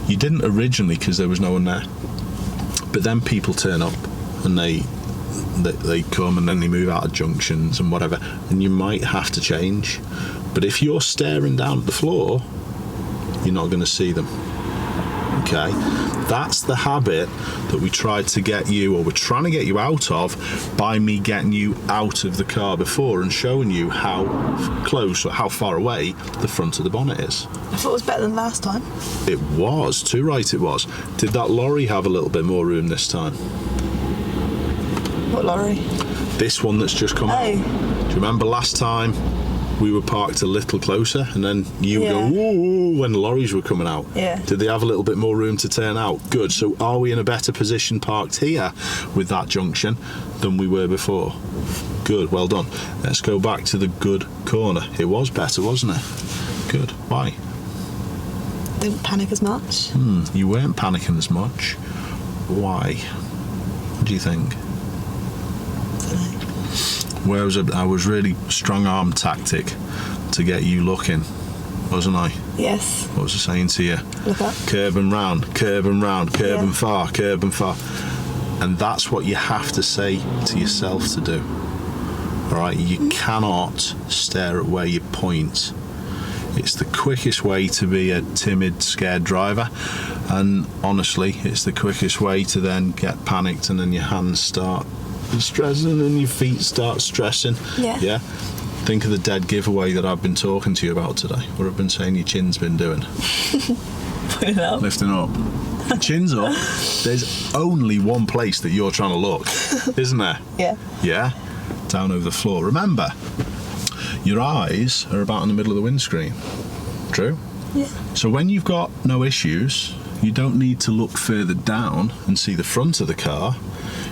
You didn't originally because there was no one there. But then people turn up and they come and then they move out of junctions and whatever, and you might have to change. But if you're staring down at the floor, you're not going to see them. Okay, that's the habit that we tried to get you, or we're trying to get you out of, by me getting you out of the car before and showing you how close or how far away the front of the bonnet is. I thought it was better than last time. It was, too right it was. Did that lorry have a little bit more room this time? What lorry? This one that's just come out. Do you remember last time we were parked a little closer and then you go, ooh, when the lorries were coming out? Yeah. Did they have a little bit more room to turn out? Good. So are we in a better position parked here with that junction than we were before? Good. Well done. Let's go back to the good corner. It was better, wasn't it? Good. Why? Didn't panic as much. You weren't panicking as much. Why? What do you think? Where I was really strong-arm tactic to get you looking, wasn't I? Yes. What was I saying to you? Look up. Curb and round, curb and round, curb and far, curb and far. And that's what you have to say to yourself to do. All right? You cannot stare at where you point. It's the quickest way to be a timid, scared driver. And honestly, it's the quickest way to then get panicked and then your hands start stressing and your feet start stressing. Yeah. Think of the dead giveaway that I've been talking to you about today. What I've been saying your chin's been doing. Put it up. Lifting up. Chin's up. There's only one place that you're trying to look, isn't there? Yeah. Down over the floor. Remember, your eyes are about in the middle of the windscreen. True? Yeah. So when you've got no issues, you don't need to look further down and see the front of the car.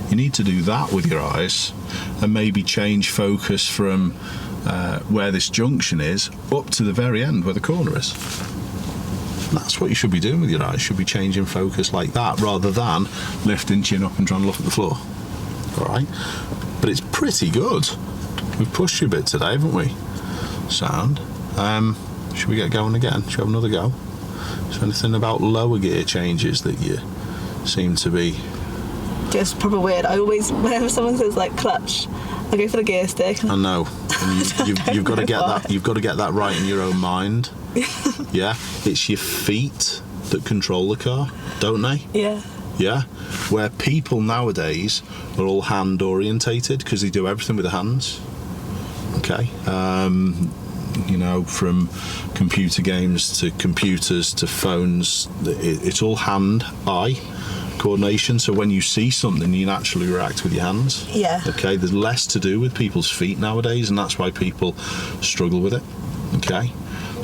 You need to do that with your eyes and maybe change focus from where this junction is up to the very end where the corner is. And that's what you should be doing with your eyes. You should be changing focus like that rather than lifting chin up and trying to look at the floor. All right? But it's pretty good. We've pushed you a bit today, haven't we? Sound. Should we get going again? Should we have another go? Is there anything about lower gear changes that you seem to be... Just proper weird. I always, whenever someone says like clutch, I go for the gear stick. I know. And you've got to get that. You've got to get that right in your own mind. Yeah. It's your feet that control the car, don't they? Yeah. Yeah. Where people nowadays are all hand orientated because they do everything with their hands. Okay. You know, from computer games to computers to phones, it's all hand-eye coordination. So when you see something, you naturally react with your hands. Yeah. Okay. There's less to do with people's feet nowadays, and that's why people struggle with it. Okay.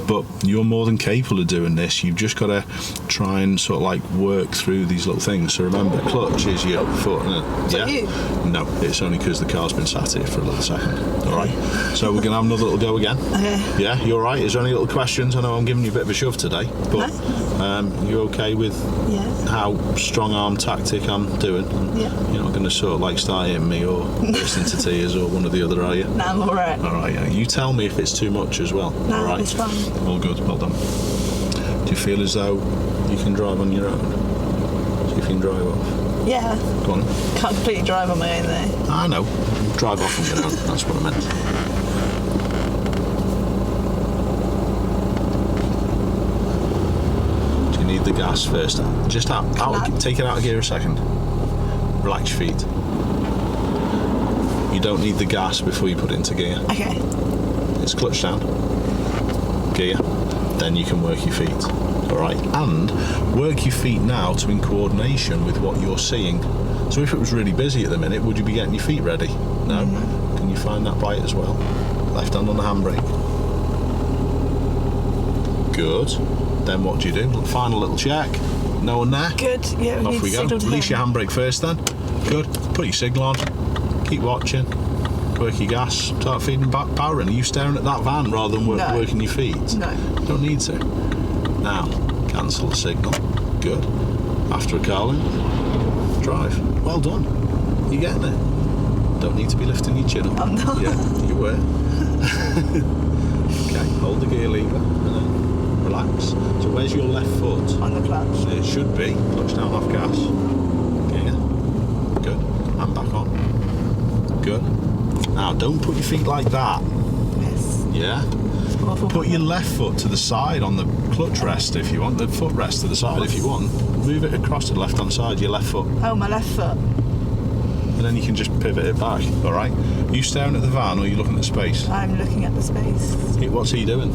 But you're more than capable of doing this. You've just got to try and sort of like work through these little things. So remember, clutch is your foot. Yeah. You? No, it's only because the car's been sat here for a little second. All right. So we're gonna have another little go again. Okay. Yeah. You all right? Is there any little questions? I know I'm giving you a bit of a shove today, but you okay with how strong arm tactic I'm doing? Yeah. You're not going to sort of like start hitting me or burst into tears or one or the other, are you? No, I'm all right. All right. Yeah. You tell me if it's too much as well. No, all right. it's fine. All good, well done. Do you feel as though you can drive on your own? See if you can drive off. Yeah. Go on. Can't completely drive on my own though. I know. Drive off on your own, that's what I meant. Do you need the gas first? Just take it out of gear a second. Relax your feet. You don't need the gas before you put it into gear. Okay. It's clutch down. Gear. then you can work your feet. All right, and work your feet now to in coordination with what you're seeing. So if it was really busy at the minute, would you be getting your feet ready? No. Can you find that right as well? Left hand on the handbrake. Good. Then what do you do? Final little check. No one there? Good. Yeah, Off we go. Release your handbrake first then. Good. Put your signal on. Keep watching. Work your gas. Start feeding back power in. Are you staring at that van rather than working your feet? No. You don't need to. Now, cancel the signal. Good. After a Carlin, drive. Well done. You're getting it. Don't need to be lifting your chin up. I'm not. Yeah, you were. Okay, hold the gear lever and then relax. So where's your left foot? On the clutch. It should be. Clutch down off gas. Gear. Good. And back on. Good. Now don't put your feet like that. Yes. Yeah? Put your left foot to the side on the clutch rest if you want. The foot rest to the side if you want. Move it across to the left hand side, your left foot. Oh, my left foot. And then you can just pivot it back, alright? Are you staring at the van or are you looking at space? I'm looking at the space. What's he doing?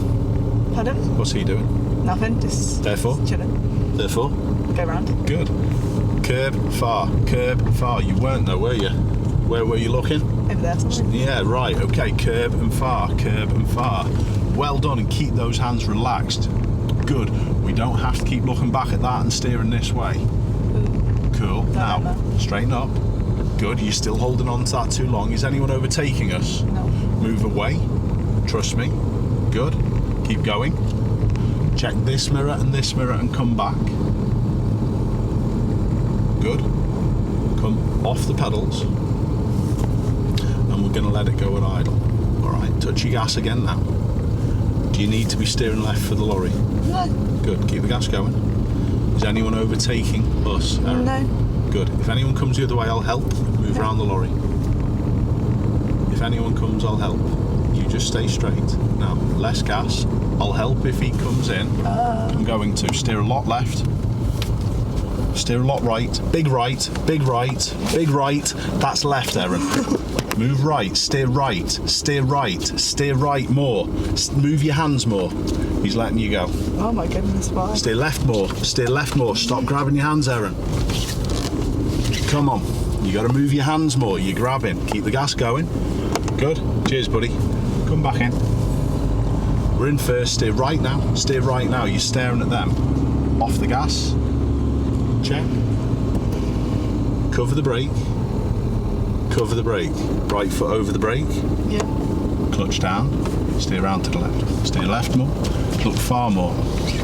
Pardon? What's he doing? Nothing, just Therefore? chilling. Therefore? Go round. Good. Curb, far. You weren't though, were you? Where were you looking? Over there somewhere. Yeah, right, okay, curb and far. Well done, and keep those hands relaxed. Good. We don't have to keep looking back at that and steering this way. Cool. Now, straighten up. Good. You're still holding on to that too long. Is anyone overtaking us? No. Move away. Trust me. Good. Keep going. Check this mirror and come back. Good. Come off the pedals. And we're going to let it go at idle. Alright, touch your gas again now. Do you need to be steering left for the lorry? No. Good. Keep the gas going. Is anyone overtaking us, Erin? No. Good. If anyone comes the other way, I'll help. Move around the lorry. If anyone comes, I'll help. You just stay straight. Now, less gas. I'll help if he comes in. I'm going to steer a lot left. Steer a lot right. Big right. Big right. Big right. That's left, Erin. Move right. Steer right. Steer right. Steer right more. Move your hands more. He's letting you go. Oh my goodness, why? Steer left more. Steer left more. Stop grabbing your hands, Erin. Come on. You got to move your hands more. You're grabbing. Keep the gas going. Good. Cheers, buddy. Come back in. We're in first. Steer right now. Steer right now. You're staring at them. Off the gas. Check. Cover the brake. Cover the brake. Right foot over the brake. Yeah. Clutch down. Steer around to the left. Steer left more. Look far more.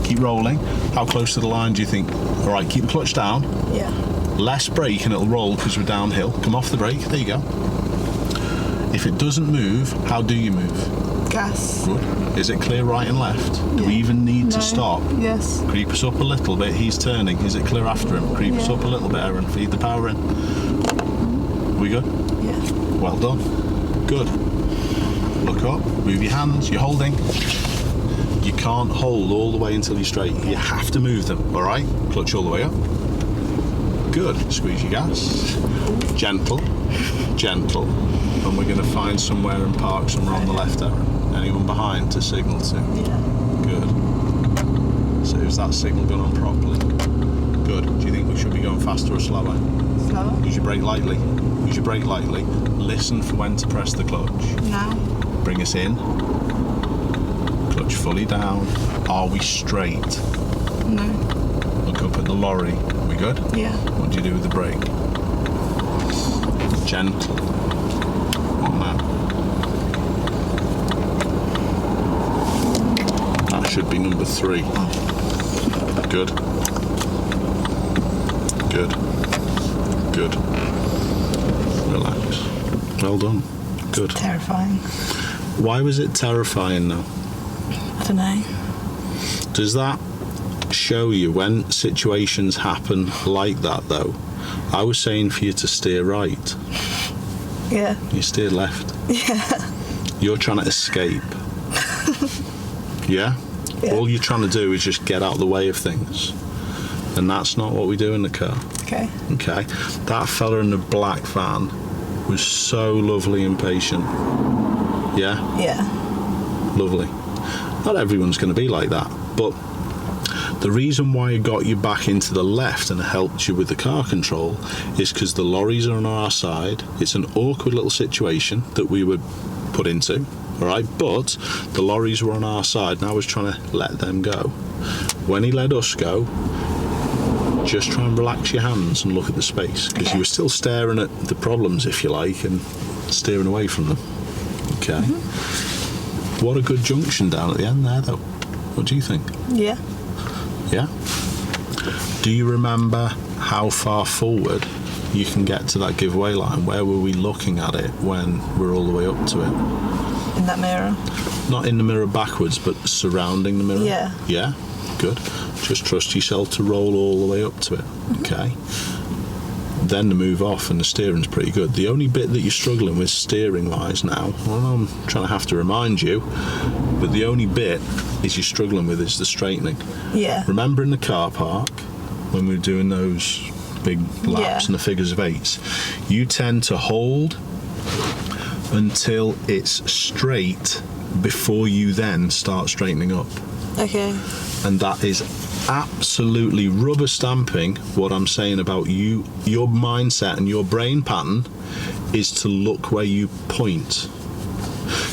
Keep rolling. How close to the line do you think? All right, keep the clutch down. Yeah. Less brake and it'll roll because we're downhill. Come off the brake. There you go. If it doesn't move, how do you move? Gas. Good. Is it clear right and left? Do we even need to stop? Yes. Creep us up a little bit. He's turning. Is it clear after him? Creep us up a little bit, Erin. Feed the power in. We good? Yeah. Well done. Good. Look up. Move your hands. You're holding. You can't hold all the way until you're straight. You have to move them. All right? Clutch all the way up. Good. Squeeze your gas. Gentle. Gentle. And we're going to find somewhere and park somewhere on the left, Erin. Anyone behind to signal to? Yeah. Good. So is that signal going on properly? Good. Do you think we should be going faster or slower? Slower. Use your brake lightly. Use your brake lightly. Listen for when to press the clutch. Now. Bring us in. Clutch fully down. Are we straight? No. Look up at the lorry. Are we good? Yeah. What do you do with the brake? Gentle. One now. That should be number 3. Good. Good. Good. Relax. Well done. Good. Terrifying. Why was it terrifying though? I don't know. Does that show you when situations happen like that though? I was saying for you to steer right. Yeah. You steer left. Yeah. You're trying to escape. Yeah? Yeah. All you're trying to do is just get out of the way of things. And that's not what we do in the car. Okay. Okay. That fella in the black van was so lovely and patient. Yeah? Yeah. Lovely. Not everyone's going to be like that, but the reason why I got you back into the left and helped you with the car control is because the lorries are on our side. It's an awkward little situation that we were put into, all right? But the lorries were on our side, and I was trying to let them go. When he let us go, just try and relax your hands and look at the space, because you were still staring at the problems, if you like, and steering away from them. Okay. What a good junction down at the end there, though. What do you think? Yeah. Yeah? Do you remember how far forward you can get to that giveaway line? Where were we looking at it when we're all the way up to it? In that mirror. Not in the mirror backwards, but surrounding the mirror? Yeah. Yeah? Good. Just trust yourself to roll all the way up to it. Okay? Then to move off, and the steering's pretty good. The only bit that you're struggling with steering wise now, well, I'm trying to have to remind you, but the only bit is you're struggling with is the straightening. Yeah. Remember in the car park when we were doing those big laps and the figures of eights, you tend to hold until it's straight before you then start straightening up. Okay. And that is absolutely rubber stamping what I'm saying about you. Your mindset and your brain pattern is to look where you point,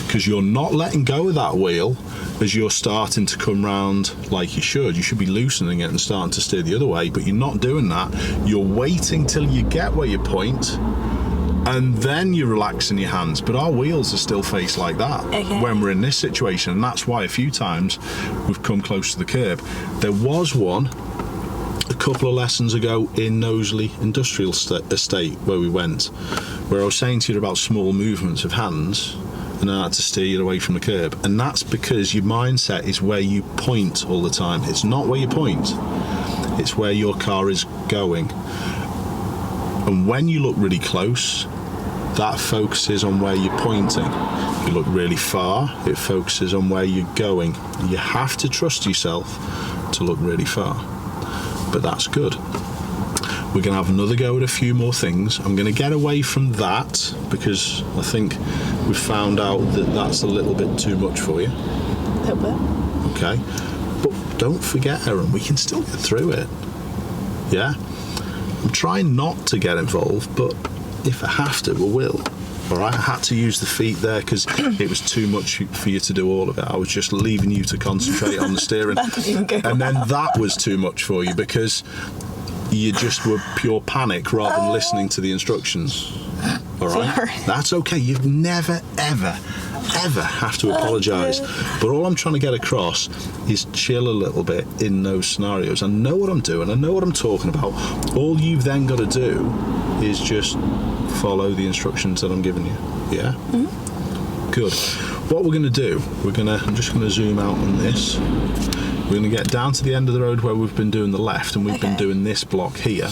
because you're not letting go of that wheel as you're starting to come round like you should. You should be loosening it and starting to steer the other way, but you're not doing that. You're waiting till you get where you point, and then you're relaxing your hands. But our wheels are still faced like that when we're in this situation, and that's why a few times we've come close to the curb. There was one a couple of lessons ago in Knowsley Industrial Estate where we went, where I was saying to you about small movements of hands, and I had to steer you away from the curb. And that's because your mindset is where you point all the time. It's not where you point, it's where your car is going. And when you look really close, that focuses on where you're pointing. If you look really far, it focuses on where you're going. You have to trust yourself to look really far. But that's good. We're going to have another go at a few more things. I'm going to get away from that because I think we've found out that that's a little bit too much for you. A little bit. Okay. But don't forget, Erin, we can still get through it. Yeah? I'm trying not to get involved, but if I have to, I will. All right? I had to use the feet there because it was too much for you to do all of it. I was just leaving you to concentrate on the steering. That didn't even go And then well. that was too much for you because you just were pure panic rather than listening to the instructions. All right? Sorry. That's okay. You've never, ever have to apologise. But all I'm trying to get across is chill a little bit in those scenarios. I know what I'm doing. I know what I'm talking about. All you've then got to do is just follow the instructions that I'm giving you. Yeah? Mm-hmm. Good. What we're going to do, I'm just going to zoom out on this. We're going to get down to the end of the road where we've been doing the left, and we've been doing this block here.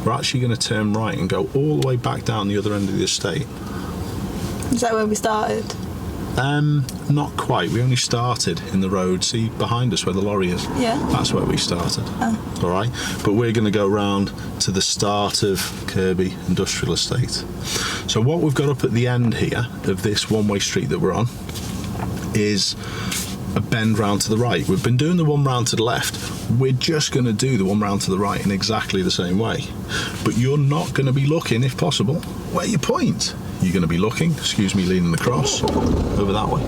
We're actually going to turn right and go all the way back down the other end of the estate. Is that where we started? Not quite. We only started in the road. See behind us where the lorry is? Yeah. That's where we started. Oh. All right. But we're going to go round to the start of Kirby Industrial Estate. So what we've got up at the end here of this one-way street that we're on is a bend round to the right. We've been doing the one round to the left. We're just going to do the one round to the right in exactly the same way. But you're not going to be looking, if possible, where you point. You're going to be looking, leaning across, over that way.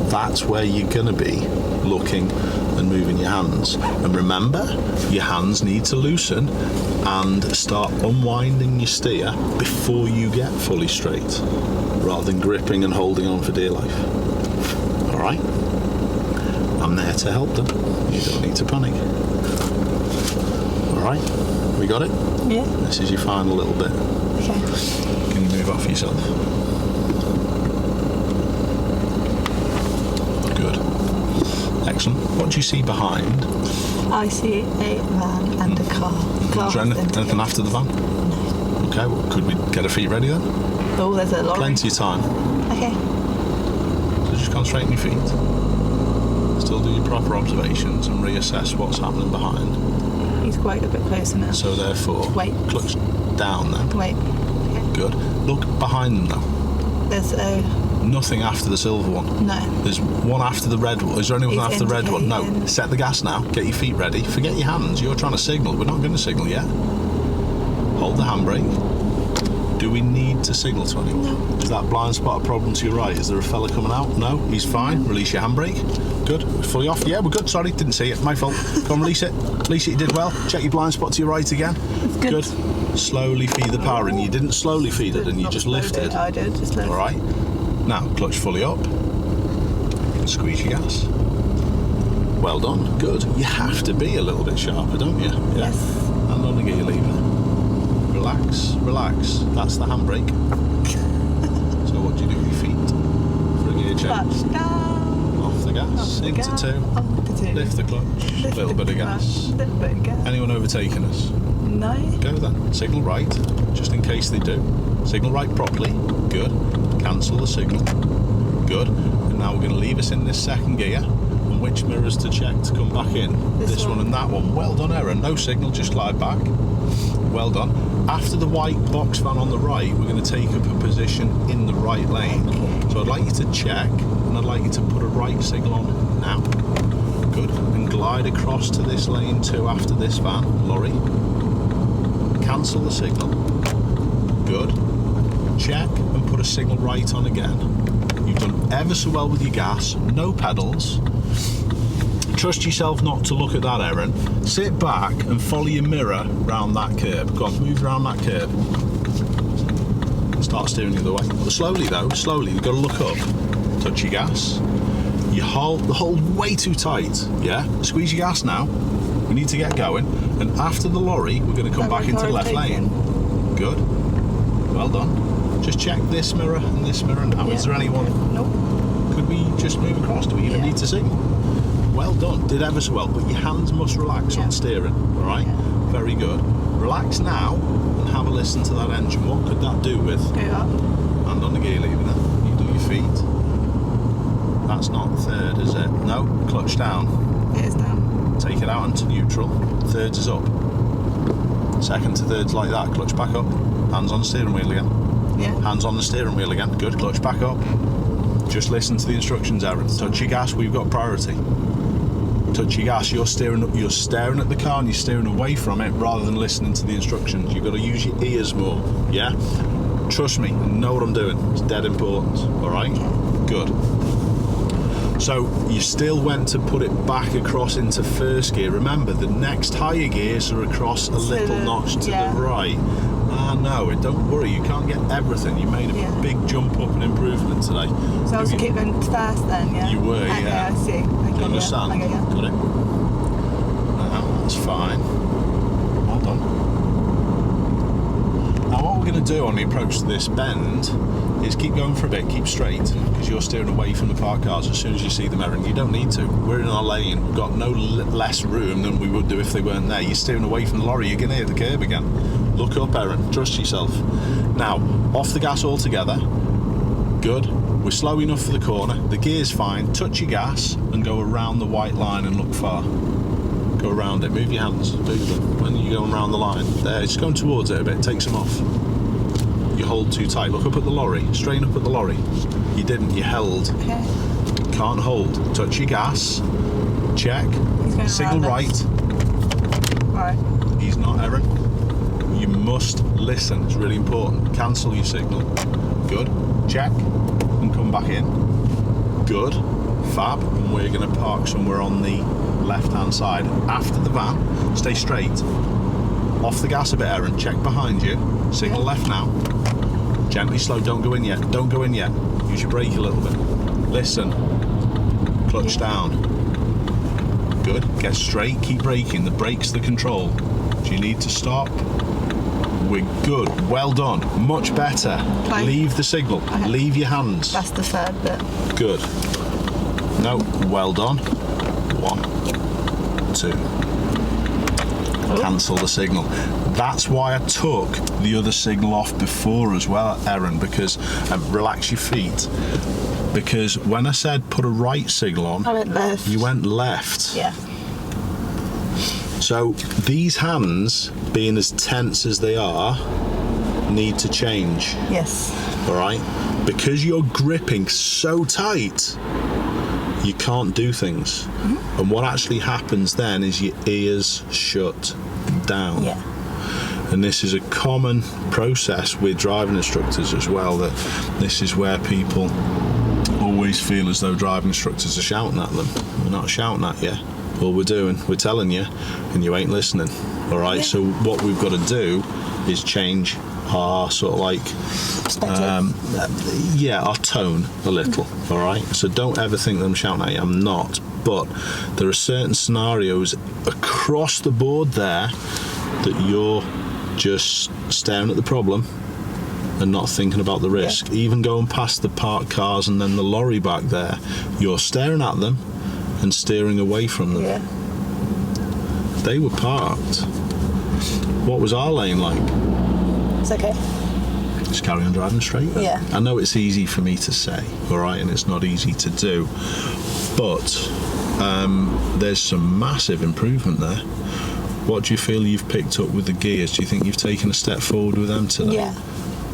That's where you're going to be looking and moving your hands. And remember, your hands need to loosen and start unwinding your steer before you get fully straight, rather than gripping and holding on for dear life. All right? I'm there to help them. You don't need to panic. All right? We got it? Yeah. This is your final little bit. Okay. Can you move off yourself? Good. Excellent. What do you see behind? I see a van and a car. Is there anything after the van? No. Okay, well, could we get our feet ready then? Oh, there's a lorry. Plenty of time. Okay. So just concentrate on your feet. Still do your proper observations and reassess what's happening behind. He's quite a bit closer now. So therefore, Wait. clutch down then. Wait. Okay. Good. Look behind them now. There's a Nothing after the silver one. No. There's one after the red one. Is there anyone He's after the red one? No. indicating. Set the gas now. Get your feet ready. Forget your hands. You're trying to signal. We're not going to signal yet. Hold the handbrake. Do we need to signal to anyone? No. Is that blind spot a problem to your right? Is there a fella coming out? No. He's fine. Release your handbrake. Good. Fully off. Yeah, we're good. Sorry, didn't see it. My fault. Go on, release it. Release it. You did well. Check your blind spot to your right again. It's good. Slowly feed the power in. You didn't slowly feed it, and you Not just slowly. lifted. I did, just lifted. All right. Now clutch fully up. Squeeze your gas. Well done. Good. You have to be a little bit sharper, don't you? Yeah. Yes. Hand on the gear lever. Relax. Relax. That's the handbrake. So what do you do with your feet for a gear change? Clutch down. Off the gas. Off the Into gas. two. Onto two. Lift the clutch. Lift Little the bit of gas. clutch, Little bit of gas. Anyone overtaking us? No. Go then. Signal right, just in case they do. Signal right properly. Good. Cancel the signal. Good. And now we're going to leave us in this second gear. And which mirrors to check to come back in? This one and that one. Well done, Erin. No signal, just glide back. Well done. After the white box van on the right, we're going to take up a position in the right lane. So I'd like you to check, and I'd like you to put a right signal on now. Good. And glide across to this lane too after this van, lorry. Cancel the signal. Good. Check and put a signal right on again. You've done ever so well with your gas. No pedals. Trust yourself not to look at that, Erin. Sit back and follow your mirror round that curb. Go on, move around that curb. Start steering the other way. But slowly though, slowly. You've got to look up. Touch your gas. You hold way too tight. Yeah? Squeeze your gas now. We need to get going. And after the lorry, we're going to come back into the left lane. Good. Well done. Just check this mirror and this mirror now. Is there anyone? Nope. Could we just move across? Do we even need to signal? Well done. Did ever so well. But your hands must relax on steering. All right? Yeah. Very good. Relax now and have a listen to that engine. What could that do with? Go up. Hand on the gear lever then. You do your feet. That's not third, is it? No. Clutch down. It is now. Take it out into neutral. Thirds is up. Second to thirds like that. Clutch back up. Hands on the steering wheel again. Yeah. Hands on the steering wheel again. Good. Clutch back up. Just listen to the instructions, Erin. Touch your gas. We've got priority. Touch your gas. You're staring at the car and you're steering away from it rather than listening to the instructions. You've got to use your ears more. Yeah. Trust me. I know what I'm doing. It's dead important. All right. Good. So you still went to put it back across into first gear. Remember, the next higher gears are across a little notch to the right. No, don't worry, you can't get everything. You made a big jump up and improvement today. So I was keeping fast then, yeah? You were, okay, yeah. I see. Okay, Do you understand? Okay, yeah. Got it? No, that's fine. Well done. Now what we're going to do on the approach to this bend is keep going for a bit, keep straight, because you're steering away from the parked cars as soon as you see them, Erin. You don't need to. We're in our lane. We've got no less room than we would do if they weren't there. You're steering away from the lorry. You're going to hit the curb again. Look up, Erin. Trust yourself. Now, off the gas altogether. Good. We're slow enough for the corner. The gear's fine. Touch your gas and go around the white line and look far. Go around it. Move your hands. Move them. When you're going around the line. There. It's going towards it a bit. Take some off. You hold too tight. Look up at the lorry. Strain up at the lorry. You didn't. You held. Okay. Can't hold. Touch your gas. Check. Signal right. Right. He's not, Erin. You must listen. It's really important. Cancel your signal. Good. Check. And come back in. Good. Fab. And we're going to park somewhere on the left-hand side. After the van, stay straight. Off the gas a bit, Erin. Check behind you. Signal left now. Gently slow. Don't go in yet. Don't go in yet. Use your brake a little bit. Listen. Clutch down. Good. Get straight. Keep braking. The brake's the control. Do you need to stop? We're good. Well done. Much better. Fine. Leave the signal. Okay. Leave your hands. That's the third bit. Good. No. Well done. 1, 2. Cancel the signal. That's why I took the other signal off before as well, Erin, because relax your feet. Because when I said put a right signal on, I went left. you went left. Yeah. So these hands being as tense as they are, need to change. Yes. All right? Because you're gripping so tight, you can't do things. Mm-hmm. And what actually happens then is your ears shut down. Yeah. And this is a common process with driving instructors as well, that this is where people always feel as though driving instructors are shouting at them. We're not shouting at you. All we're doing, we're telling you, and you ain't listening. All right? Yeah. So what we've got to do is change our sort of like our tone a little. All right, so don't ever think that I'm shouting at you. I'm not, but there are certain scenarios across the board there that you're just staring at the problem and not thinking about the risk. Even going past the parked cars and then the lorry back there, you're staring at them and steering away from them. They were parked. What was our lane like? It's okay. Just carry on driving straight then. Yeah. I know it's easy for me to say, all right, and it's not easy to do, but there's some massive improvement there. What do you feel you've picked up with the gears? Do you think you've taken a step forward with them today? Yeah.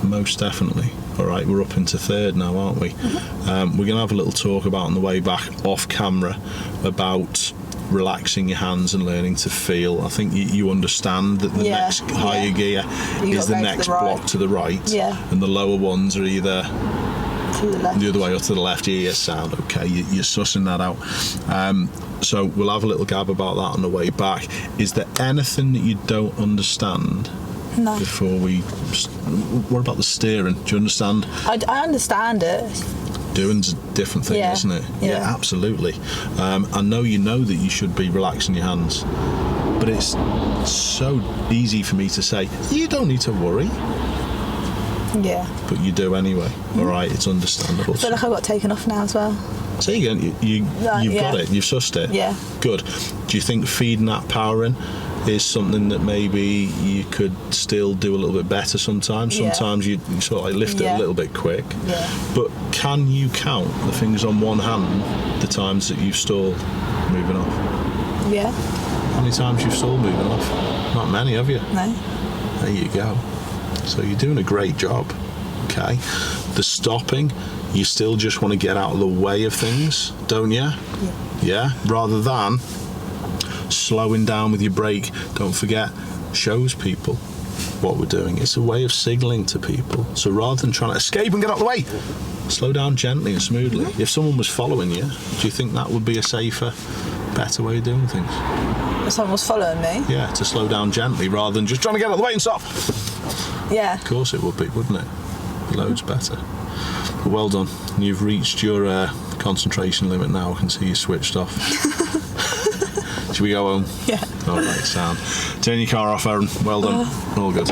Most definitely. All right, we're up into third now, aren't we? Mm-hmm. We're going to have a little talk about on the way back off camera about relaxing your hands and learning to feel. I think you understand that the next higher gear is the next block to the right, and the lower ones are either to the left, the other way or to the left. Yeah, sound okay. You're sussing that out. So we'll have a little gab about that on the way back. Is there anything that you don't understand? No. Before we, what about the steering? Do you understand? I understand it. Doing's a different thing, isn't it? Yeah, absolutely. I know you know that you should be relaxing your hands, but it's so easy for me to say, you don't need to worry. Yeah. But you do anyway. All right, it's understandable. I feel like I got taken off now as well. Say again, you've got it, you've sussed it. Yeah. Good. Do you think feeding that power in is something that maybe you could still do a little bit better sometimes? Sometimes you sort of like lift it a little bit quick. Yeah. But can you count the fingers on one hand the times that you've stalled moving off? Yeah. How many times you've stalled moving off? Not many, have you? No. There you go. So you're doing a great job. Okay. The stopping, you still just want to get out of the way of things, don't you? Yeah. Rather than slowing down with your brake. Don't forget, shows people what we're doing. It's a way of signalling to people. So rather than trying to escape and get out of the way, slow down gently and smoothly. If someone was following you, do you think that would be a safer, better way of doing things? If someone was following me? Yeah, to slow down gently rather than just trying to get out of the way and stop. Yeah. Of course it would be, wouldn't it? Loads better. But well done. You've reached your concentration limit now. I can see you switched off. Should we go home? Yeah. All right, sound. Turn your car off, Erin. Well done. All good.